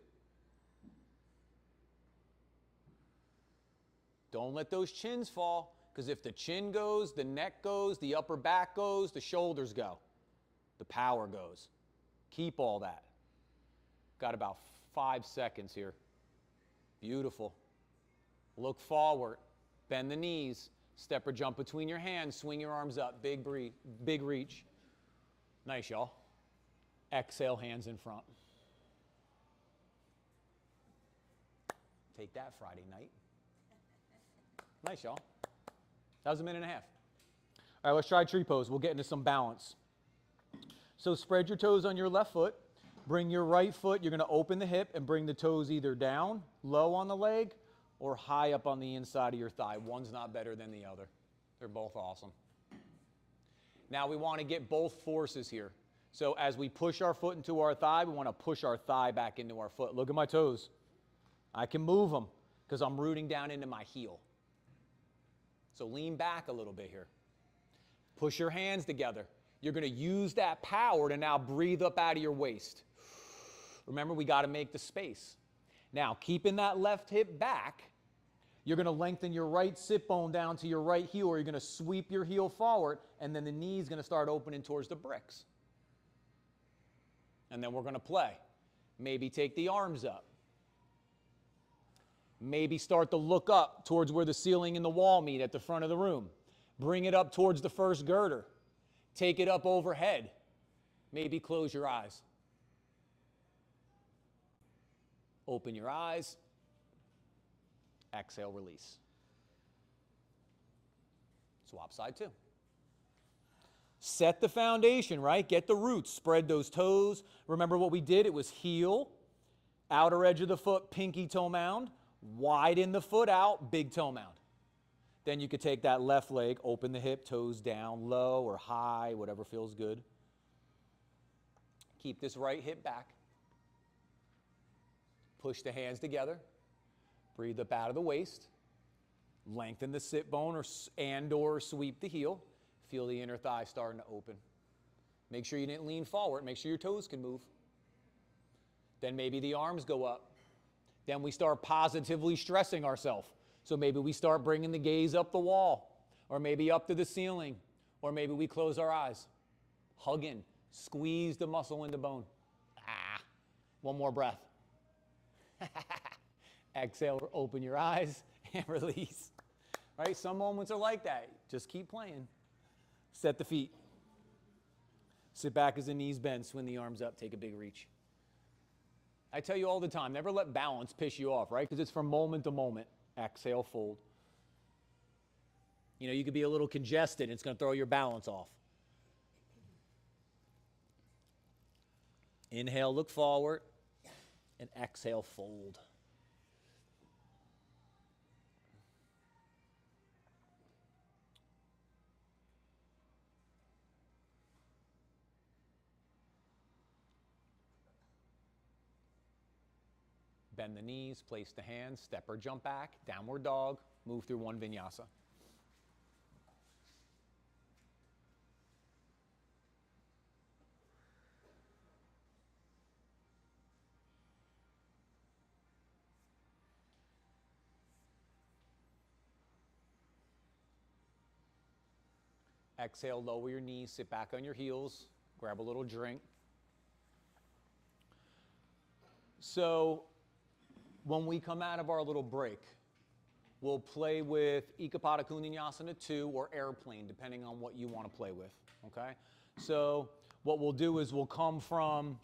Speaker 4: Don't let those chins fall, because if the chin goes, the neck goes, the upper back goes, the shoulders go. The power goes. Keep all that. Got about 5 seconds here. Beautiful. Look forward. Bend the knees. Step or jump between your hands. Swing your arms up. Big reach. Nice, y'all. Exhale, hands in front. Take that Friday night. Nice, y'all. That was a minute and a half. All right, let's try tree pose. We'll get into some balance. So spread your toes on your left foot. Bring your right foot. You're going to open the hip and bring the toes either down, low on the leg, or high up on the inside of your thigh. One's not better than the other. They're both awesome. Now we want to get both forces here. So as we push our foot into our thigh, we want to push our thigh back into our foot. Look at my toes. I can move them because I'm rooting down into my heel. So lean back a little bit here. Push your hands together. You're going to use that power to now breathe up out of your waist. Remember, we got to make the space. Now, keeping that left hip back, you're going to lengthen your right sit bone down to your right heel, or you're going to sweep your heel forward, and then the knee's going to start opening towards the bricks. And then we're going to play. Maybe take the arms up. Maybe start to look up towards where the ceiling and the wall meet at the front of the room. Bring it up towards the first girder. Take it up overhead. Maybe close your eyes. Open your eyes. Exhale, release. Swap side two. Set the foundation, right? Get the roots. Spread those toes. Remember what we did? It was heel, outer edge of the foot, pinky toe mound. Widen the foot out, big toe mound. Then you could take that left leg, open the hip, toes down, low or high, whatever feels good. Keep this right hip back. Push the hands together. Breathe up out of the waist. Lengthen the sit bone or sweep the heel. Feel the inner thigh starting to open. Make sure you didn't lean forward. Make sure your toes can move. Then maybe the arms go up. Then we start positively stressing ourselves. So maybe we start bringing the gaze up the wall, or maybe up to the ceiling, or maybe we close our eyes. Hug in. Squeeze the muscle into bone. One more breath. Exhale, open your eyes, and release. Right? Some moments are like that. Just keep playing. Set the feet. Sit back as the knees bend. Swing the arms up. Take a big reach. I tell you all the time, never let balance piss you off, right? Because it's from moment to moment. Exhale, fold. You know, you could be a little congested, and it's going to throw your balance off. Inhale, look forward, and exhale, fold. Bend the knees, place the hands, step or jump back, downward dog, move through one vinyasa. Exhale, lower your knees, sit back on your heels, grab a little drink. So, when we come out of our little break, we'll play with Ekapada Kundinyasana 2 or airplane, depending on what you want to play with, okay? So what we'll do is we'll come from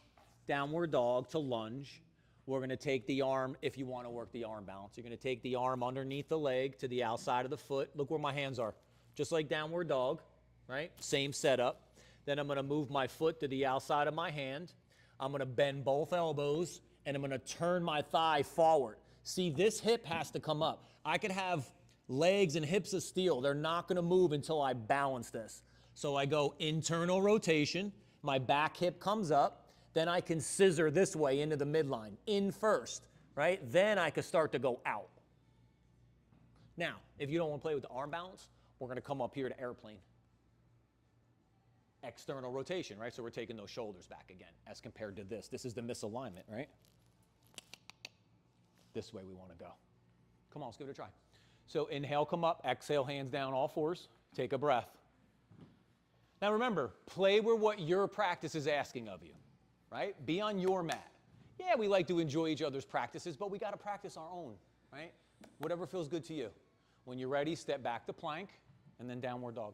Speaker 4: downward dog to lunge. We're going to take the arm, if you want to work the arm balance, you're going to take the arm underneath the leg to the outside of the foot. Look where my hands are. Just like downward dog, right? Same setup. Then I'm going to move my foot to the outside of my hand. I'm going to bend both elbows, and I'm going to turn my thigh forward. See, this hip has to come up. I could have legs and hips of steel. They're not going to move until I balance this. So I go internal rotation. My back hip comes up. Then I can scissor this way into the midline, in first, right? Then I can start to go out. Now, if you don't want to play with the arm balance, we're going to come up here to airplane. External rotation, right? So we're taking those shoulders back again as compared to this. This is the misalignment, right? This way we want to go. Come on, let's give it a try. So inhale, come up. Exhale, hands down, all fours. Take a breath. Now remember, play with what your practice is asking of you. Right? Be on your mat. Yeah, we like to enjoy each other's practices, but we got to practice our own, right? Whatever feels good to you. When you're ready, step back to plank and then downward dog.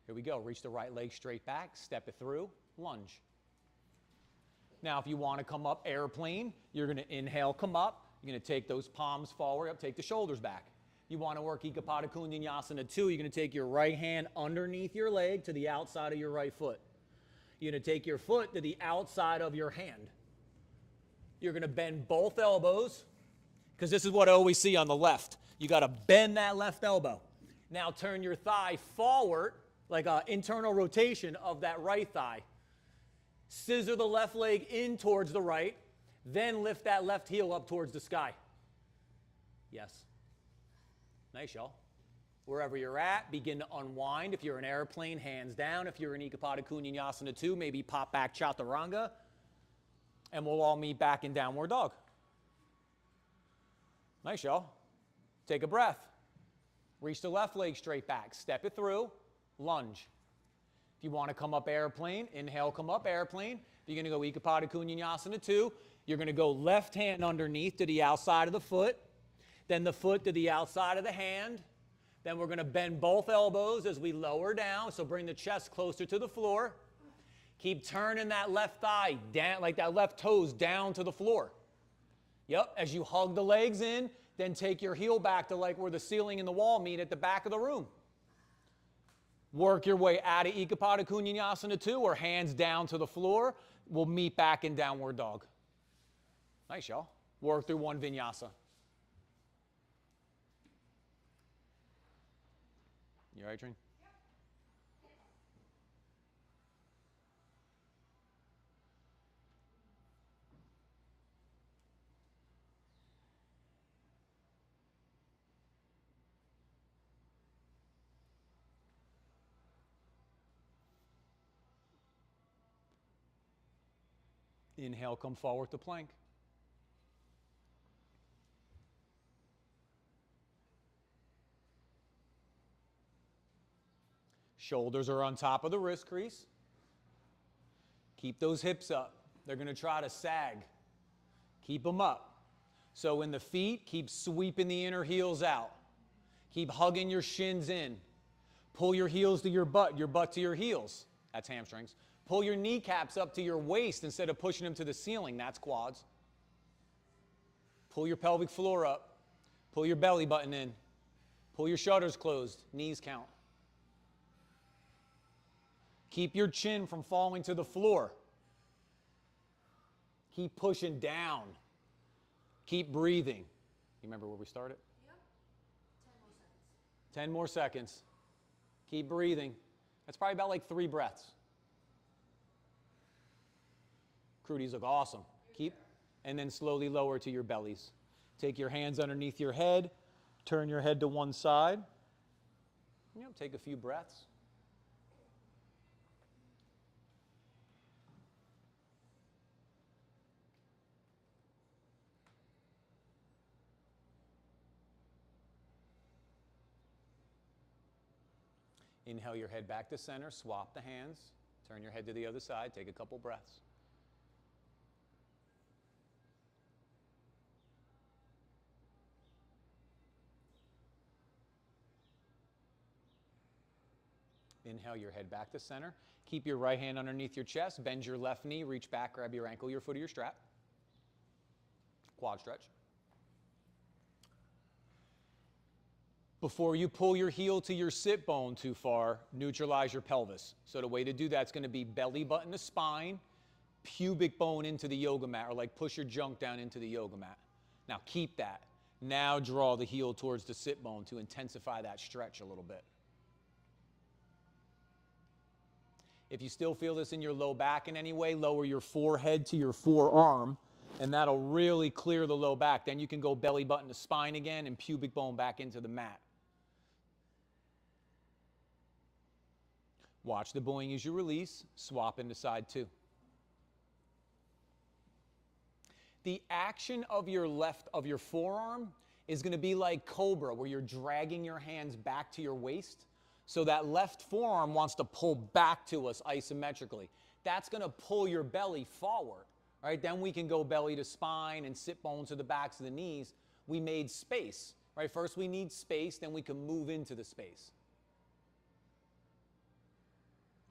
Speaker 4: Here we go. Reach the right leg straight back, step it through, lunge. Now, if you want to come up airplane, you're going to inhale, come up. You're going to take those palms forward, up, take the shoulders back. You want to work Ekapada Kundinyasana 2, you're going to take your right hand underneath your leg to the outside of your right foot. You're going to take your foot to the outside of your hand. You're going to bend both elbows, because this is what I always see on the left. You got to bend that left elbow. Now turn your thigh forward, like an internal rotation of that right thigh. Scissor the left leg in towards the right. Then lift that left heel up towards the sky. Yes. Nice, y'all. Wherever you're at, begin to unwind. If you're an airplane, hands down. If you're in Ekapada Kundinyasana 2, maybe pop back Chaturanga. And we'll all meet back in downward dog. Nice, y'all. Take a breath. Reach the left leg straight back. Step it through. Lunge. If you want to come up airplane, inhale, come up airplane. If you're going to go Ekapada Kundinyasana 2, you're going to go left hand underneath to the outside of the foot, then the foot to the outside of the hand. Then we're going to bend both elbows as we lower down, so bring the chest closer to the floor. Keep turning that left thigh down, like that left toes down to the floor. Yep, as you hug the legs in, then take your heel back to like where the ceiling and the wall meet at the back of the room. Work your way out of Ekapada Kundinyasana 2 or hands down to the floor. We'll meet back in downward dog. Nice, y'all. Work through one vinyasa. You all right, Trinh? Inhale, come forward to plank. Shoulders are on top of the wrist crease. Keep those hips up. They're going to try to sag. Keep them up. So in the feet, keep sweeping the inner heels out. Keep hugging your shins in. Pull your heels to your butt to your heels. That's hamstrings. Pull your kneecaps up to your waist instead of pushing them to the ceiling. That's quads. Pull your pelvic floor up. Pull your belly button in. Pull your shutters closed. Knees count. Keep your chin from falling to the floor. Keep pushing down. Keep breathing. You remember where we started?
Speaker 3: Yep.
Speaker 4: 10 more seconds. Keep breathing. That's probably about like 3 breaths. Crudies look awesome. Keep, and then slowly lower to your bellies. Take your hands underneath your head. Turn your head to one side. Yep, take a few breaths. Inhale your head back to center. Swap the hands. Turn your head to the other side. Take a couple breaths. Inhale your head back to center. Keep your right hand underneath your chest. Bend your left knee. Reach back. Grab your ankle, your foot, or your strap. Quad stretch. Before you pull your heel to your sit bone too far, neutralize your pelvis. So the way to do that is going to be belly button to spine, pubic bone into the yoga mat, or like push your junk down into the yoga mat. Now keep that. Now draw the heel towards the sit bone to intensify that stretch a little bit. If you still feel this in your low back in any way, lower your forehead to your forearm, and that'll really clear the low back. Then you can go belly button to spine again and pubic bone back into the mat. Watch the Boeing as you release. Swap into side two. The action of your forearm is going to be like Cobra, where you're dragging your hands back to your waist. So that left forearm wants to pull back to us isometrically. That's going to pull your belly forward, right? Then we can go belly to spine and sit bones to the backs of the knees. We made space, right? First we need space, then we can move into the space.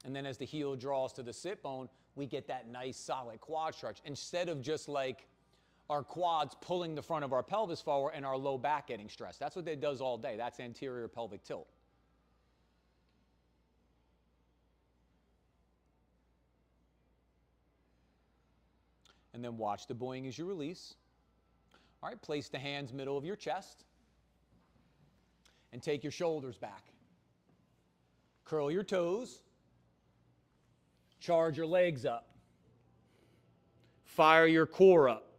Speaker 4: And then as the heel draws to the sit bone, we get that nice solid quad stretch. Instead of just like our quads pulling the front of our pelvis forward and our low back getting stressed. That's what it does all day. That's anterior pelvic tilt. And then watch the Boeing as you release. All right, place the hands middle of your chest. And take your shoulders back. Curl your toes. Charge your legs up. Fire your core up.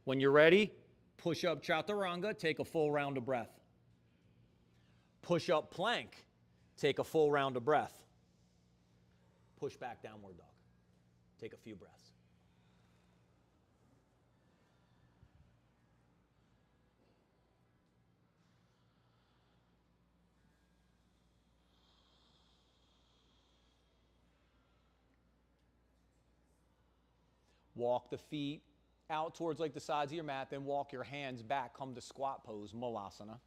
Speaker 4: When you're ready, push up chaturanga, take a full round of breath. Push up plank, take a full round of breath. Push back downward dog. Take a few breaths. Walk the feet out towards like the sides of your mat, then walk your hands back, come to squat pose, Mulasana.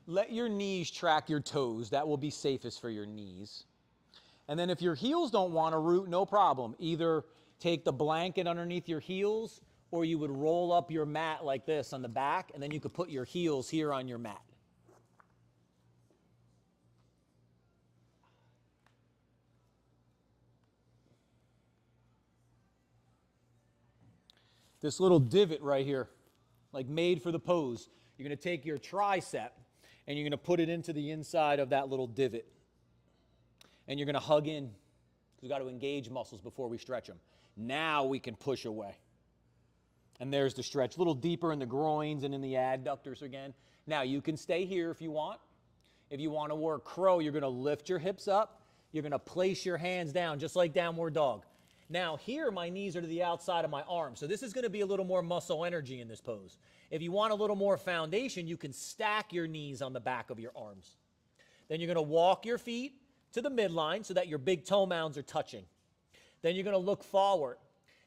Speaker 4: Let your knees track your toes. That will be safest for your knees. And then if your heels don't want to root, no problem. Either take the blanket underneath your heels, or you would roll up your mat like this on the back, and then you could put your heels here on your mat. This little divot right here, like made for the pose. You're going to take your tricep and you're going to put it into the inside of that little divot. And you're going to hug in. We've got to engage muscles before we stretch them. Now we can push away. And there's the stretch. A little deeper in the groins and in the adductors again. Now you can stay here if you want. If you want to work crow, you're going to lift your hips up. You're going to place your hands down just like downward dog. Now here, my knees are to the outside of my arms. So this is going to be a little more muscle energy in this pose. If you want a little more foundation, you can stack your knees on the back of your arms. Then you're going to walk your feet to the midline so that your big toe mounds are touching. Then you're going to look forward.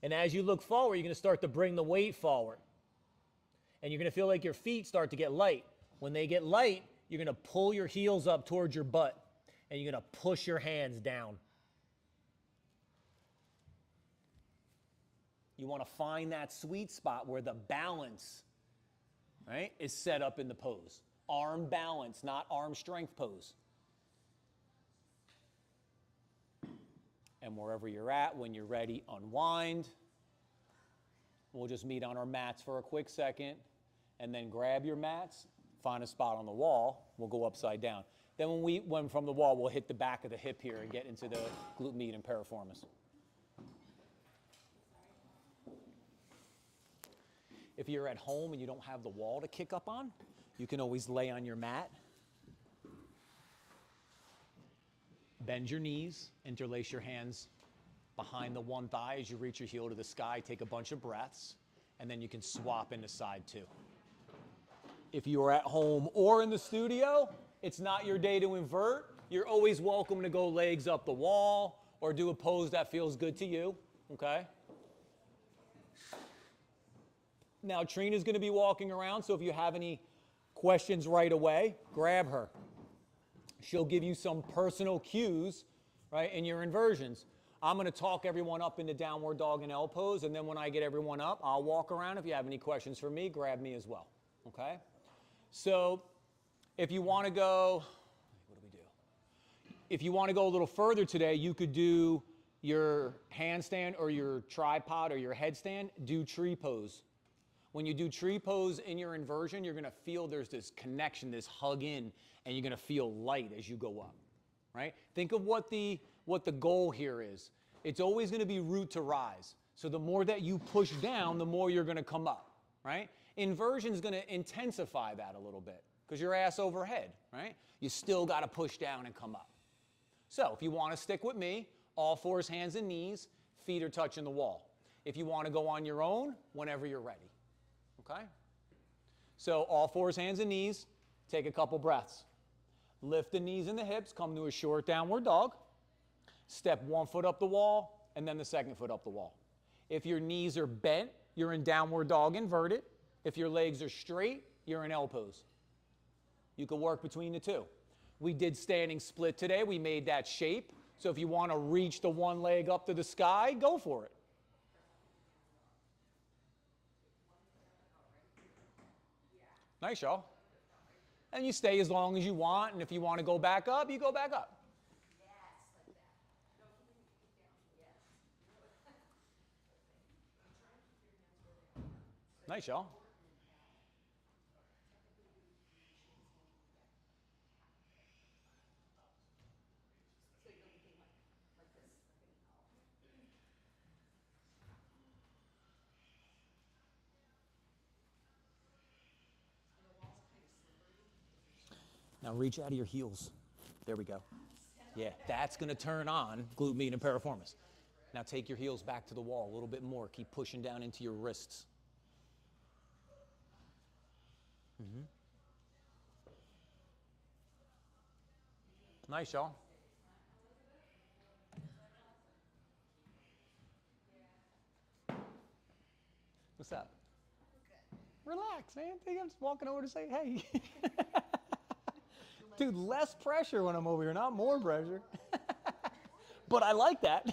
Speaker 4: And as you look forward, you're going to start to bring the weight forward. And you're going to feel like your feet start to get light. When they get light, you're going to pull your heels up towards your butt. And you're going to push your hands down. You want to find that sweet spot where the balance, right, is set up in the pose. Arm balance, not arm strength pose. And wherever you're at, when you're ready, unwind. We'll just meet on our mats for a quick second. And then grab your mats, find a spot on the wall. We'll go upside down. Then when from the wall, we'll hit the back of the hip here and get into the glute med and piriformis. If you're at home and you don't have the wall to kick up on, you can always lay on your mat. Bend your knees, interlace your hands behind the one thigh as you reach your heel to the sky. Take a bunch of breaths, and then you can swap into side two. If you are at home or in the studio, it's not your day to invert, you're always welcome to go legs up the wall or do a pose that feels good to you, okay? Now, Trina's going to be walking around, so if you have any questions right away, grab her. She'll give you some personal cues, right, in your inversions. I'm going to talk everyone up into downward dog and L pose, and then when I get everyone up, I'll walk around. If you have any questions for me, grab me as well, okay? So if you want to go, what do we do? If you want to go a little further today, you could do your handstand or your tripod or your headstand, do tree pose. When you do tree pose in your inversion, you're going to feel there's this connection, this hug in, and you're going to feel light as you go up, right? Think of what the goal here is. It's always going to be root to rise. So the more that you push down, the more you're going to come up, right? Inversion is going to intensify that a little bit because you're ass overhead, right? You still got to push down and come up. So if you want to stick with me, all fours, hands and knees, feet are touching the wall. If you want to go on your own, whenever you're ready. Okay? So all fours, hands and knees, take a couple breaths. Lift the knees and the hips, come to a short downward dog. Step one foot up the wall, and then the second foot up the wall. If your knees are bent, you're in downward dog inverted. If your legs are straight, you're in L pose. You can work between the two. We did standing split today. We made that shape. So if you want to reach the one leg up to the sky, go for it. Nice, y'all. And you stay as long as you want, and if you want to go back up, you go back up. Nice, y'all. Now reach out of your heels. There we go. Yeah, that's going to turn on glute med and piriformis. Now take your heels back to the wall a little bit more. Keep pushing down into your wrists. Nice, y'all. What's up? Relax, man. I think I'm just walking over to say hey. Dude, less pressure when I'm over here, not more pressure. But I like that.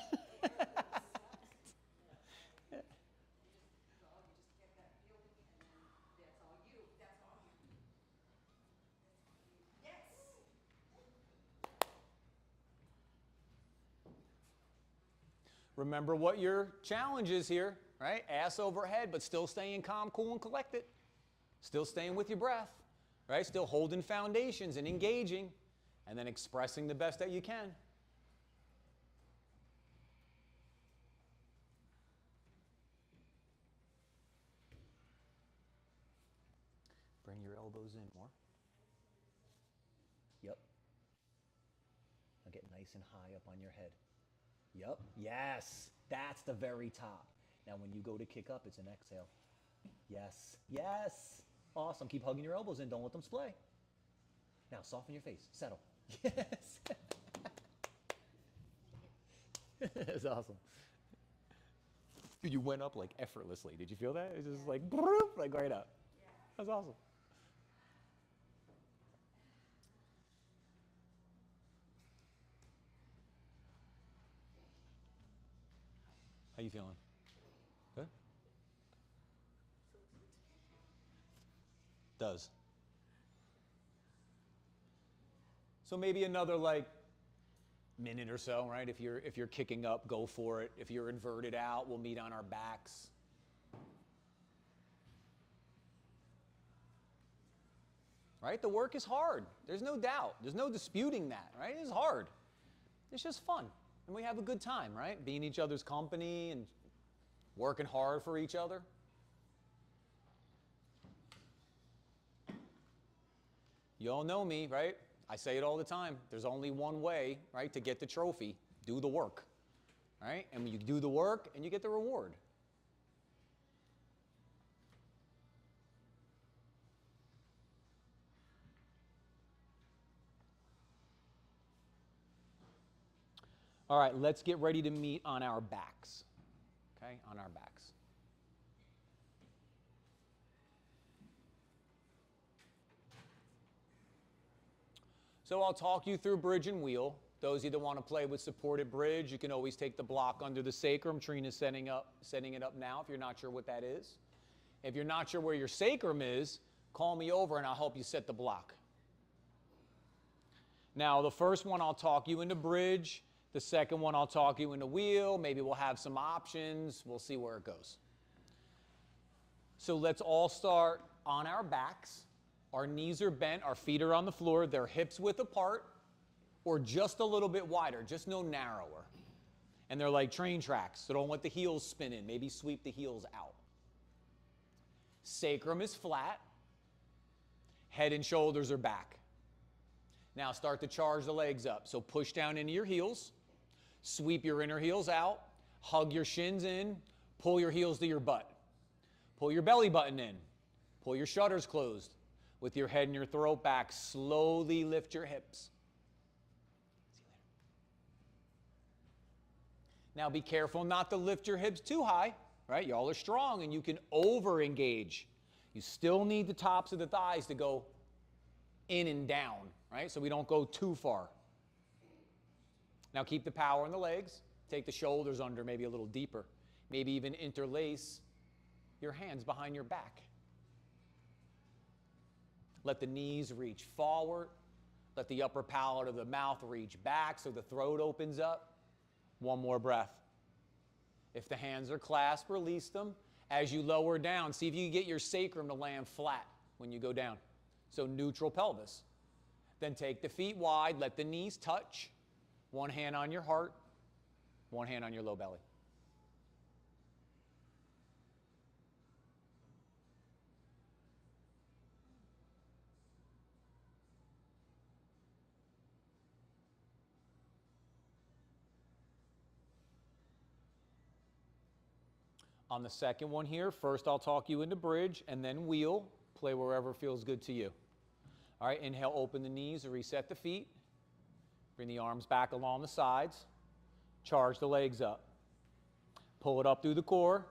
Speaker 4: Remember what your challenge is here, right? Ass overhead, but still staying calm, cool, and collected. Still staying with your breath, right? Still holding foundations and engaging, and then expressing the best that you can. Bring your elbows in more. Yep. Now get nice and high up on your head. Yep. Yes. That's the very top. Now when you go to kick up, it's an exhale. Yes. Yes. Awesome. Keep hugging your elbows in. Don't let them splay. Now soften your face. Settle. Yes. That's awesome. Dude, you went up like effortlessly. Did you feel that? It was just like, broop, like right up. That's awesome. How you feeling? Good? Does. So maybe another like minute or so, right? If you're kicking up, go for it. If you're inverted out, we'll meet on our backs. Right? The work is hard. There's no doubt. There's no disputing that, right? It's hard. It's just fun. And we have a good time, right? Being each other's company and working hard for each other. You all know me, right? I say it all the time. There's only one way, right, to get the trophy. Do the work, right? And when you do the work, and you get the reward. All right, let's get ready to meet on our backs. Okay, on our backs. So I'll talk you through bridge and wheel. Those of you that want to play with supported bridge, you can always take the block under the sacrum. Trina's setting it up now if you're not sure what that is. If you're not sure where your sacrum is, call me over and I'll help you set the block. Now, the first one I'll talk you into bridge. The second one I'll talk you into wheel. Maybe we'll have some options. We'll see where it goes. So let's all start on our backs. Our knees are bent, our feet are on the floor, they're hips width apart or just a little bit wider, just no narrower. And they're like train tracks, so don't let the heels spin in. Maybe sweep the heels out. Sacrum is flat. Head and shoulders are back. Now start to charge the legs up. So push down into your heels. Sweep your inner heels out. Hug your shins in. Pull your heels to your butt. Pull your belly button in. Pull your shutters closed. With your head and your throat back, slowly lift your hips. Now be careful not to lift your hips too high, right? Y'all are strong and you can over-engage. You still need the tops of the thighs to go in and down, right? So we don't go too far. Now keep the power in the legs. Take the shoulders under maybe a little deeper. Maybe even interlace your hands behind your back. Let the knees reach forward. Let the upper palate of the mouth reach back so the throat opens up. One more breath. If the hands are clasped, release them. As you lower down, see if you can get your sacrum to land flat when you go down. So neutral pelvis. Then take the feet wide, let the knees touch. One hand on your heart, one hand on your low belly. On the second one here, first I'll talk you into bridge and then wheel. Play wherever feels good to you. All right, inhale, open the knees, reset the feet. Bring the arms back along the sides. Charge the legs up. Pull it up through the core.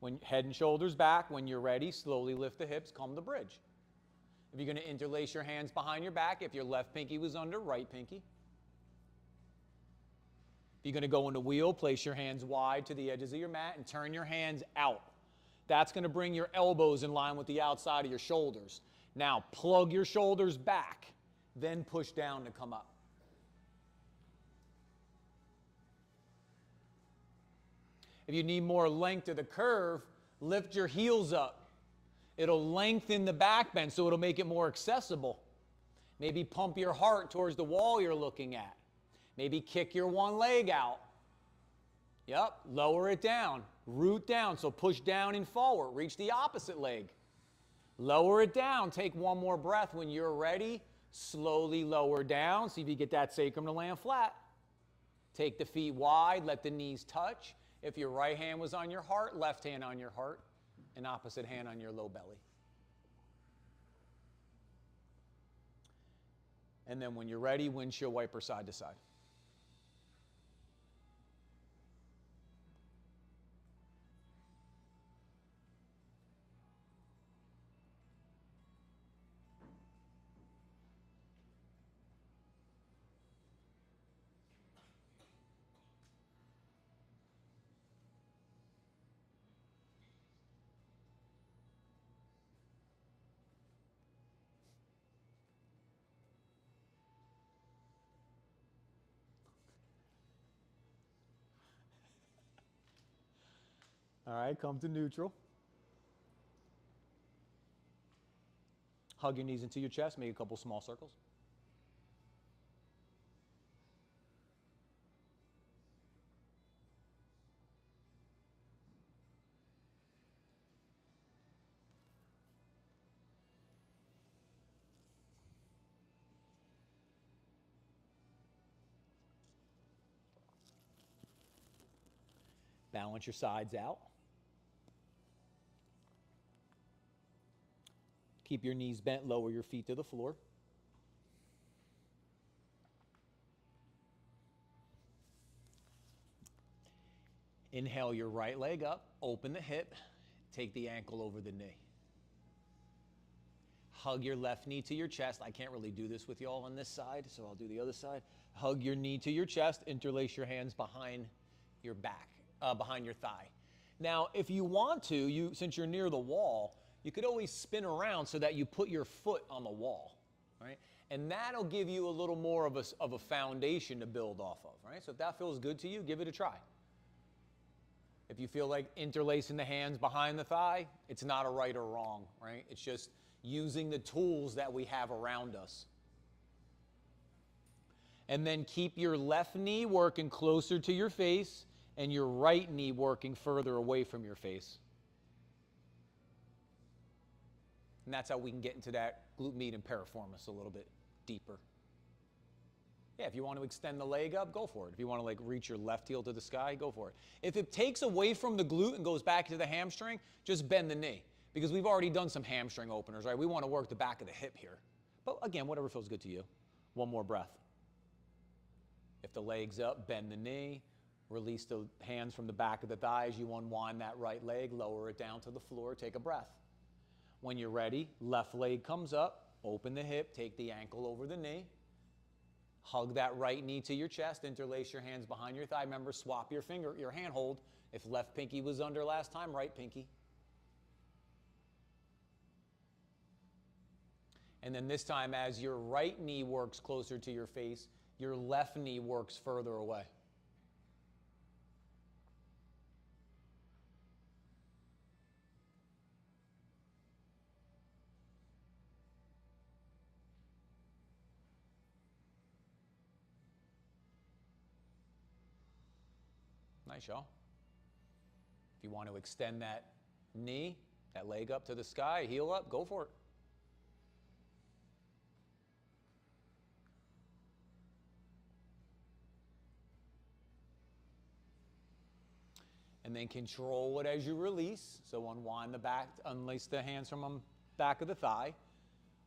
Speaker 4: When head and shoulders back, when you're ready, slowly lift the hips, come to bridge. If you're going to interlace your hands behind your back, if your left pinky was under, right pinky. If you're going to go into wheel, place your hands wide to the edges of your mat and turn your hands out. That's going to bring your elbows in line with the outside of your shoulders. Now, plug your shoulders back, then push down to come up. If you need more length to the curve, lift your heels up. It'll lengthen the back bend, so it'll make it more accessible. Maybe pump your heart towards the wall you're looking at. Maybe kick your one leg out. Yep, lower it down. Root down, so push down and forward. Reach the opposite leg. Lower it down. Take one more breath. When you're ready, slowly lower down. See if you get that sacrum to land flat. Take the feet wide. Let the knees touch. If your right hand was on your heart, left hand on your heart, and opposite hand on your low belly. And then when you're ready, windshield wiper side to side. All right, come to neutral. Hug your knees into your chest, make a couple small circles. Balance your sides out. Keep your knees bent, lower your feet to the floor. Inhale your right leg up, open the hip, take the ankle over the knee. Hug your left knee to your chest. I can't really do this with y'all on this side, so I'll do the other side. Hug your knee to your chest, interlace your hands behind your back, behind your thigh. Now, if you want to, since you're near the wall, you could always spin around so that you put your foot on the wall, right? And that'll give you a little more of a foundation to build off of, right? So if that feels good to you, give it a try. If you feel like interlacing the hands behind the thigh, it's not a right or wrong, right? It's just using the tools that we have around us. And then keep your left knee working closer to your face and your right knee working further away from your face. And that's how we can get into that glute med and piriformis a little bit deeper. Yeah, if you want to extend the leg up, go for it. If you want to like reach your left heel to the sky, go for it. If it takes away from the glute and goes back to the hamstring, just bend the knee. Because we've already done some hamstring openers, right? We want to work the back of the hip here. But again, whatever feels good to you. One more breath. If the leg's up, bend the knee. Release the hands from the back of the thigh as you unwind that right leg. Lower it down to the floor. Take a breath. When you're ready, left leg comes up. Open the hip. Take the ankle over the knee. Hug that right knee to your chest. Interlace your hands behind your thigh. Remember, swap your hand hold. If left pinky was under last time, right pinky. And then this time, as your right knee works closer to your face, your left knee works further away. Nice, y'all. If you want to extend that knee, that leg up to the sky, heel up, go for it. And then control it as you release. So unwind the back, unlace the hands from the back of the thigh.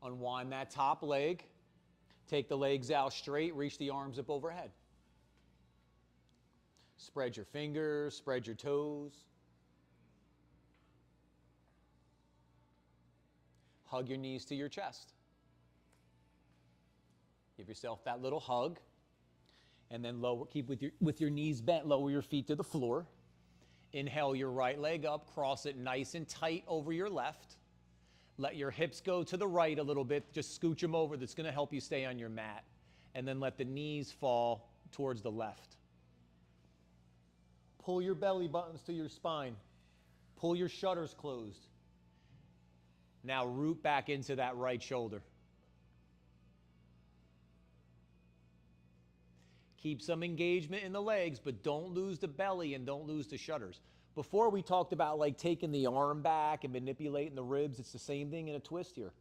Speaker 4: Unwind that top leg. Take the legs out straight, reach the arms up overhead. Spread your fingers, spread your toes. Hug your knees to your chest. Give yourself that little hug. And then lower, keep with your knees bent, lower your feet to the floor. Inhale your right leg up, cross it nice and tight over your left. Let your hips go to the right a little bit, just scooch them over. That's going to help you stay on your mat. And then let the knees fall towards the left. Pull your belly buttons to your spine. Pull your shutters closed. Now root back into that right shoulder. Keep some engagement in the legs, but don't lose the belly and don't lose the shutters. Before we talked about like taking the arm back and manipulating the ribs. It's the same thing in a twist here.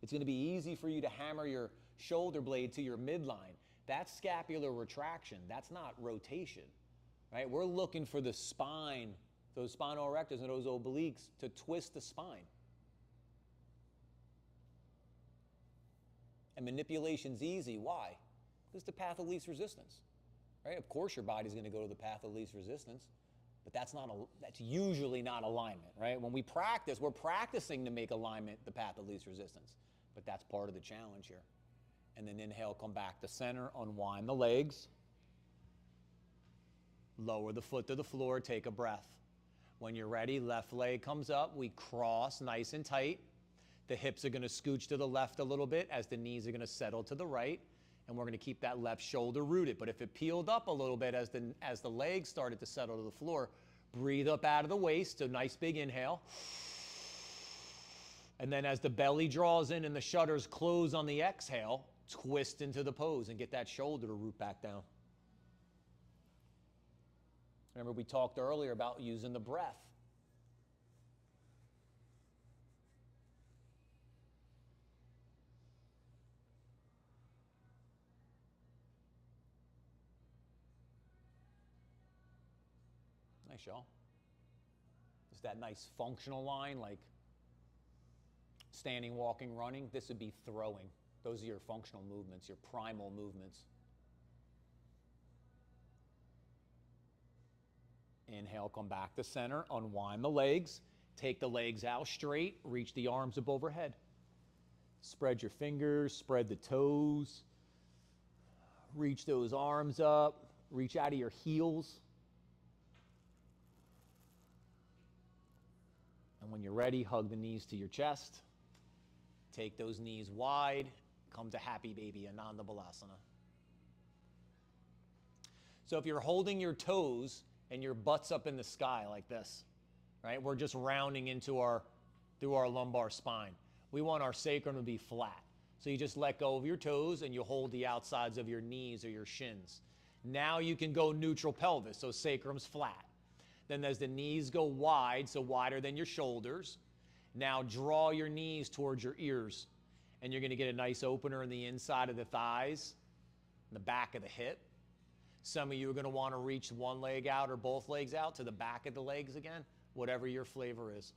Speaker 4: It's going to be easy for you to hammer your shoulder blade to your midline. That's scapular retraction. That's not rotation, right? We're looking for the spine, those spinal erectors and those obliques to twist the spine. And manipulation's easy. Why? Because the path of least resistance, right? Of course your body's going to go to the path of least resistance, but that's usually not alignment, right? When we practice, we're practicing to make alignment the path of least resistance, but that's part of the challenge here. And then inhale, come back to center, unwind the legs, lower the foot to the floor, take a breath. When you're ready, left leg comes up, we cross nice and tight. The hips are going to scooch to the left a little bit as the knees are going to settle to the right. And we're going to keep that left shoulder rooted. But if it peeled up a little bit as the legs started to settle to the floor, breathe up out of the waist. So nice big inhale. And then as the belly draws in and the shutters close on the exhale, twist into the pose and get that shoulder to root back down. Remember we talked earlier about using the breath. Nice, y'all. Is that nice functional line like standing, walking, running? This would be throwing. Those are your functional movements, your primal movements. Inhale, come back to center, unwind the legs, take the legs out straight, reach the arms up overhead. Spread your fingers, spread the toes, reach those arms up, reach out of your heels. And when you're ready, hug the knees to your chest. Take those knees wide, come to Happy Baby, Ananda Balasana. So if you're holding your toes and your butt's up in the sky like this, right? We're just rounding through our lumbar spine. We want our sacrum to be flat. So you just let go of your toes and you hold the outsides of your knees or your shins. Now you can go neutral pelvis, so sacrum's flat. Then as the knees go wide, so wider than your shoulders, now draw your knees towards your ears. And you're going to get a nice opener in the inside of the thighs, the back of the hip. Some of you are going to want to reach one leg out or both legs out to the back of the legs again, whatever your flavor is.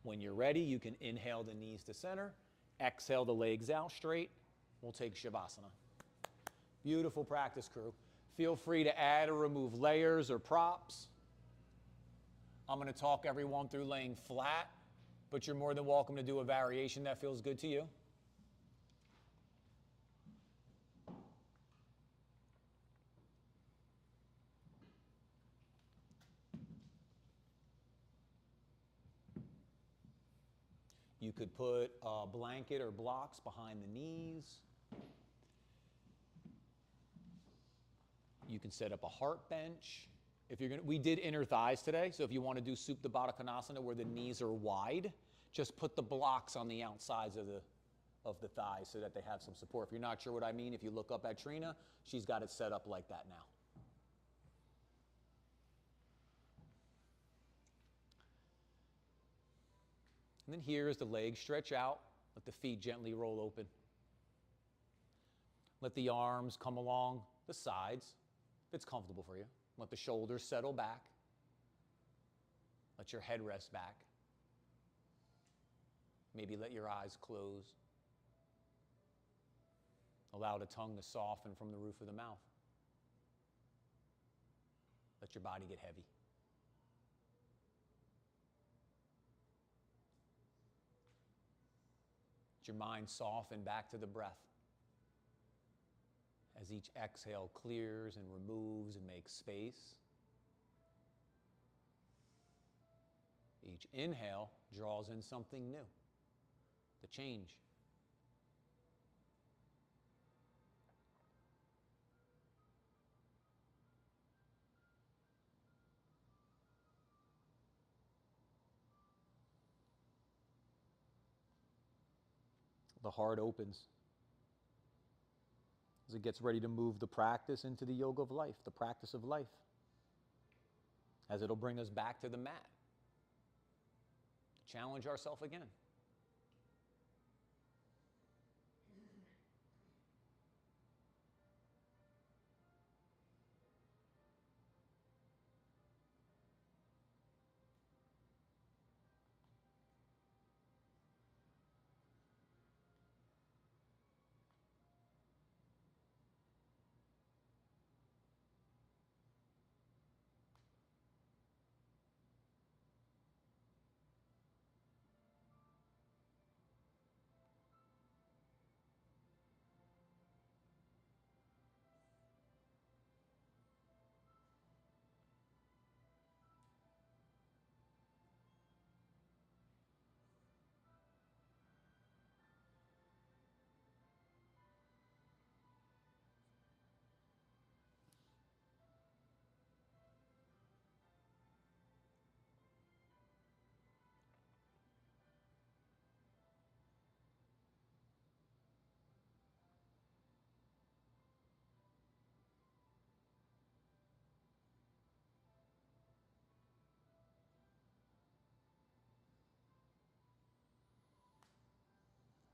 Speaker 4: When you're ready, you can inhale the knees to center, exhale the legs out straight. We'll take Shavasana. Beautiful practice, crew. Feel free to add or remove layers or props. I'm going to talk everyone through laying flat, but you're more than welcome to do a variation that feels good to you. You could put a blanket or blocks behind the knees. You can set up a heart bench. We did inner thighs today, so if you want to do Supta Baddha Konasana where the knees are wide, just put the blocks on the outsides of the thighs so that they have some support. If you're not sure what I mean, if you look up at Trina, she's got it set up like that now. And then here as the legs stretch out, let the feet gently roll open. Let the arms come along the sides, if it's comfortable for you. Let the shoulders settle back. Let your head rest back. Maybe let your eyes close. Allow the tongue to soften from the roof of the mouth. Let your body get heavy. Let your mind soften back to the breath. As each exhale clears and removes and makes space. Each inhale draws in something new, the change. The heart opens as it gets ready to move the practice into the yoga of life, the practice of life, as it'll bring us back to the mat, to challenge ourselves again.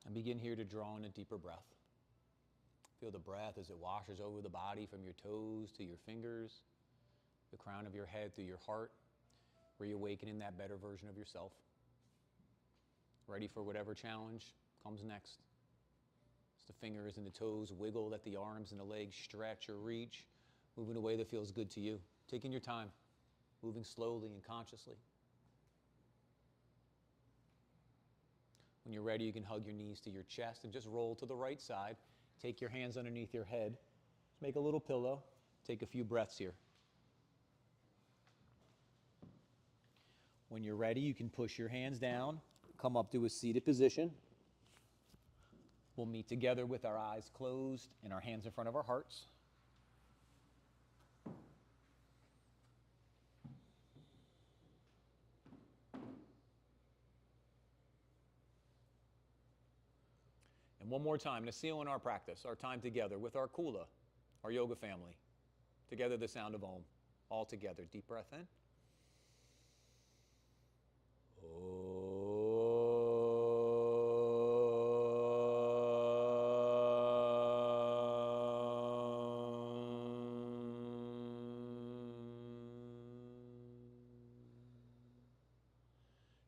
Speaker 4: And begin here to draw in a deeper breath. Feel the breath as it washes over the body from your toes to your fingers, the crown of your head through your heart, reawakening that better version of yourself. Ready for whatever challenge comes next. As the fingers and the toes wiggle, let the arms and the legs stretch or reach, move in a way that feels good to you. Taking your time, moving slowly and consciously. When you're ready, you can hug your knees to your chest and just roll to the right side. Take your hands underneath your head. Just make a little pillow. Take a few breaths here. When you're ready, you can push your hands down, come up to a seated position. We'll meet together with our eyes closed and our hands in front of our hearts. And one more time to seal in our practice, our time together with our Kula, our yoga family. Together, the sound of Om. All together. Deep breath in.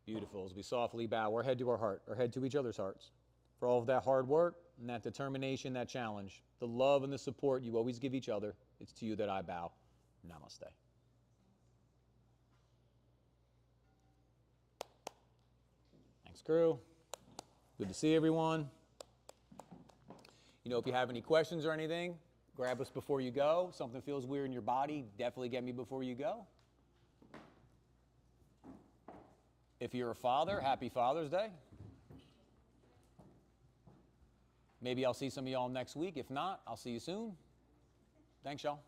Speaker 4: Beautiful. As we softly bow our head to our heart, our head to each other's hearts. For all of that hard work and that determination, that challenge, the love and the support you always give each other, it's to you that I bow. Namaste. Thanks, crew. Good to see everyone. You know, if you have any questions or anything, grab us before you go. Something feels weird in your body, definitely get me before you go. If you're a father, happy Father's Day. Maybe I'll see some of y'all next week. If not, I'll see you soon. Thanks, y'all.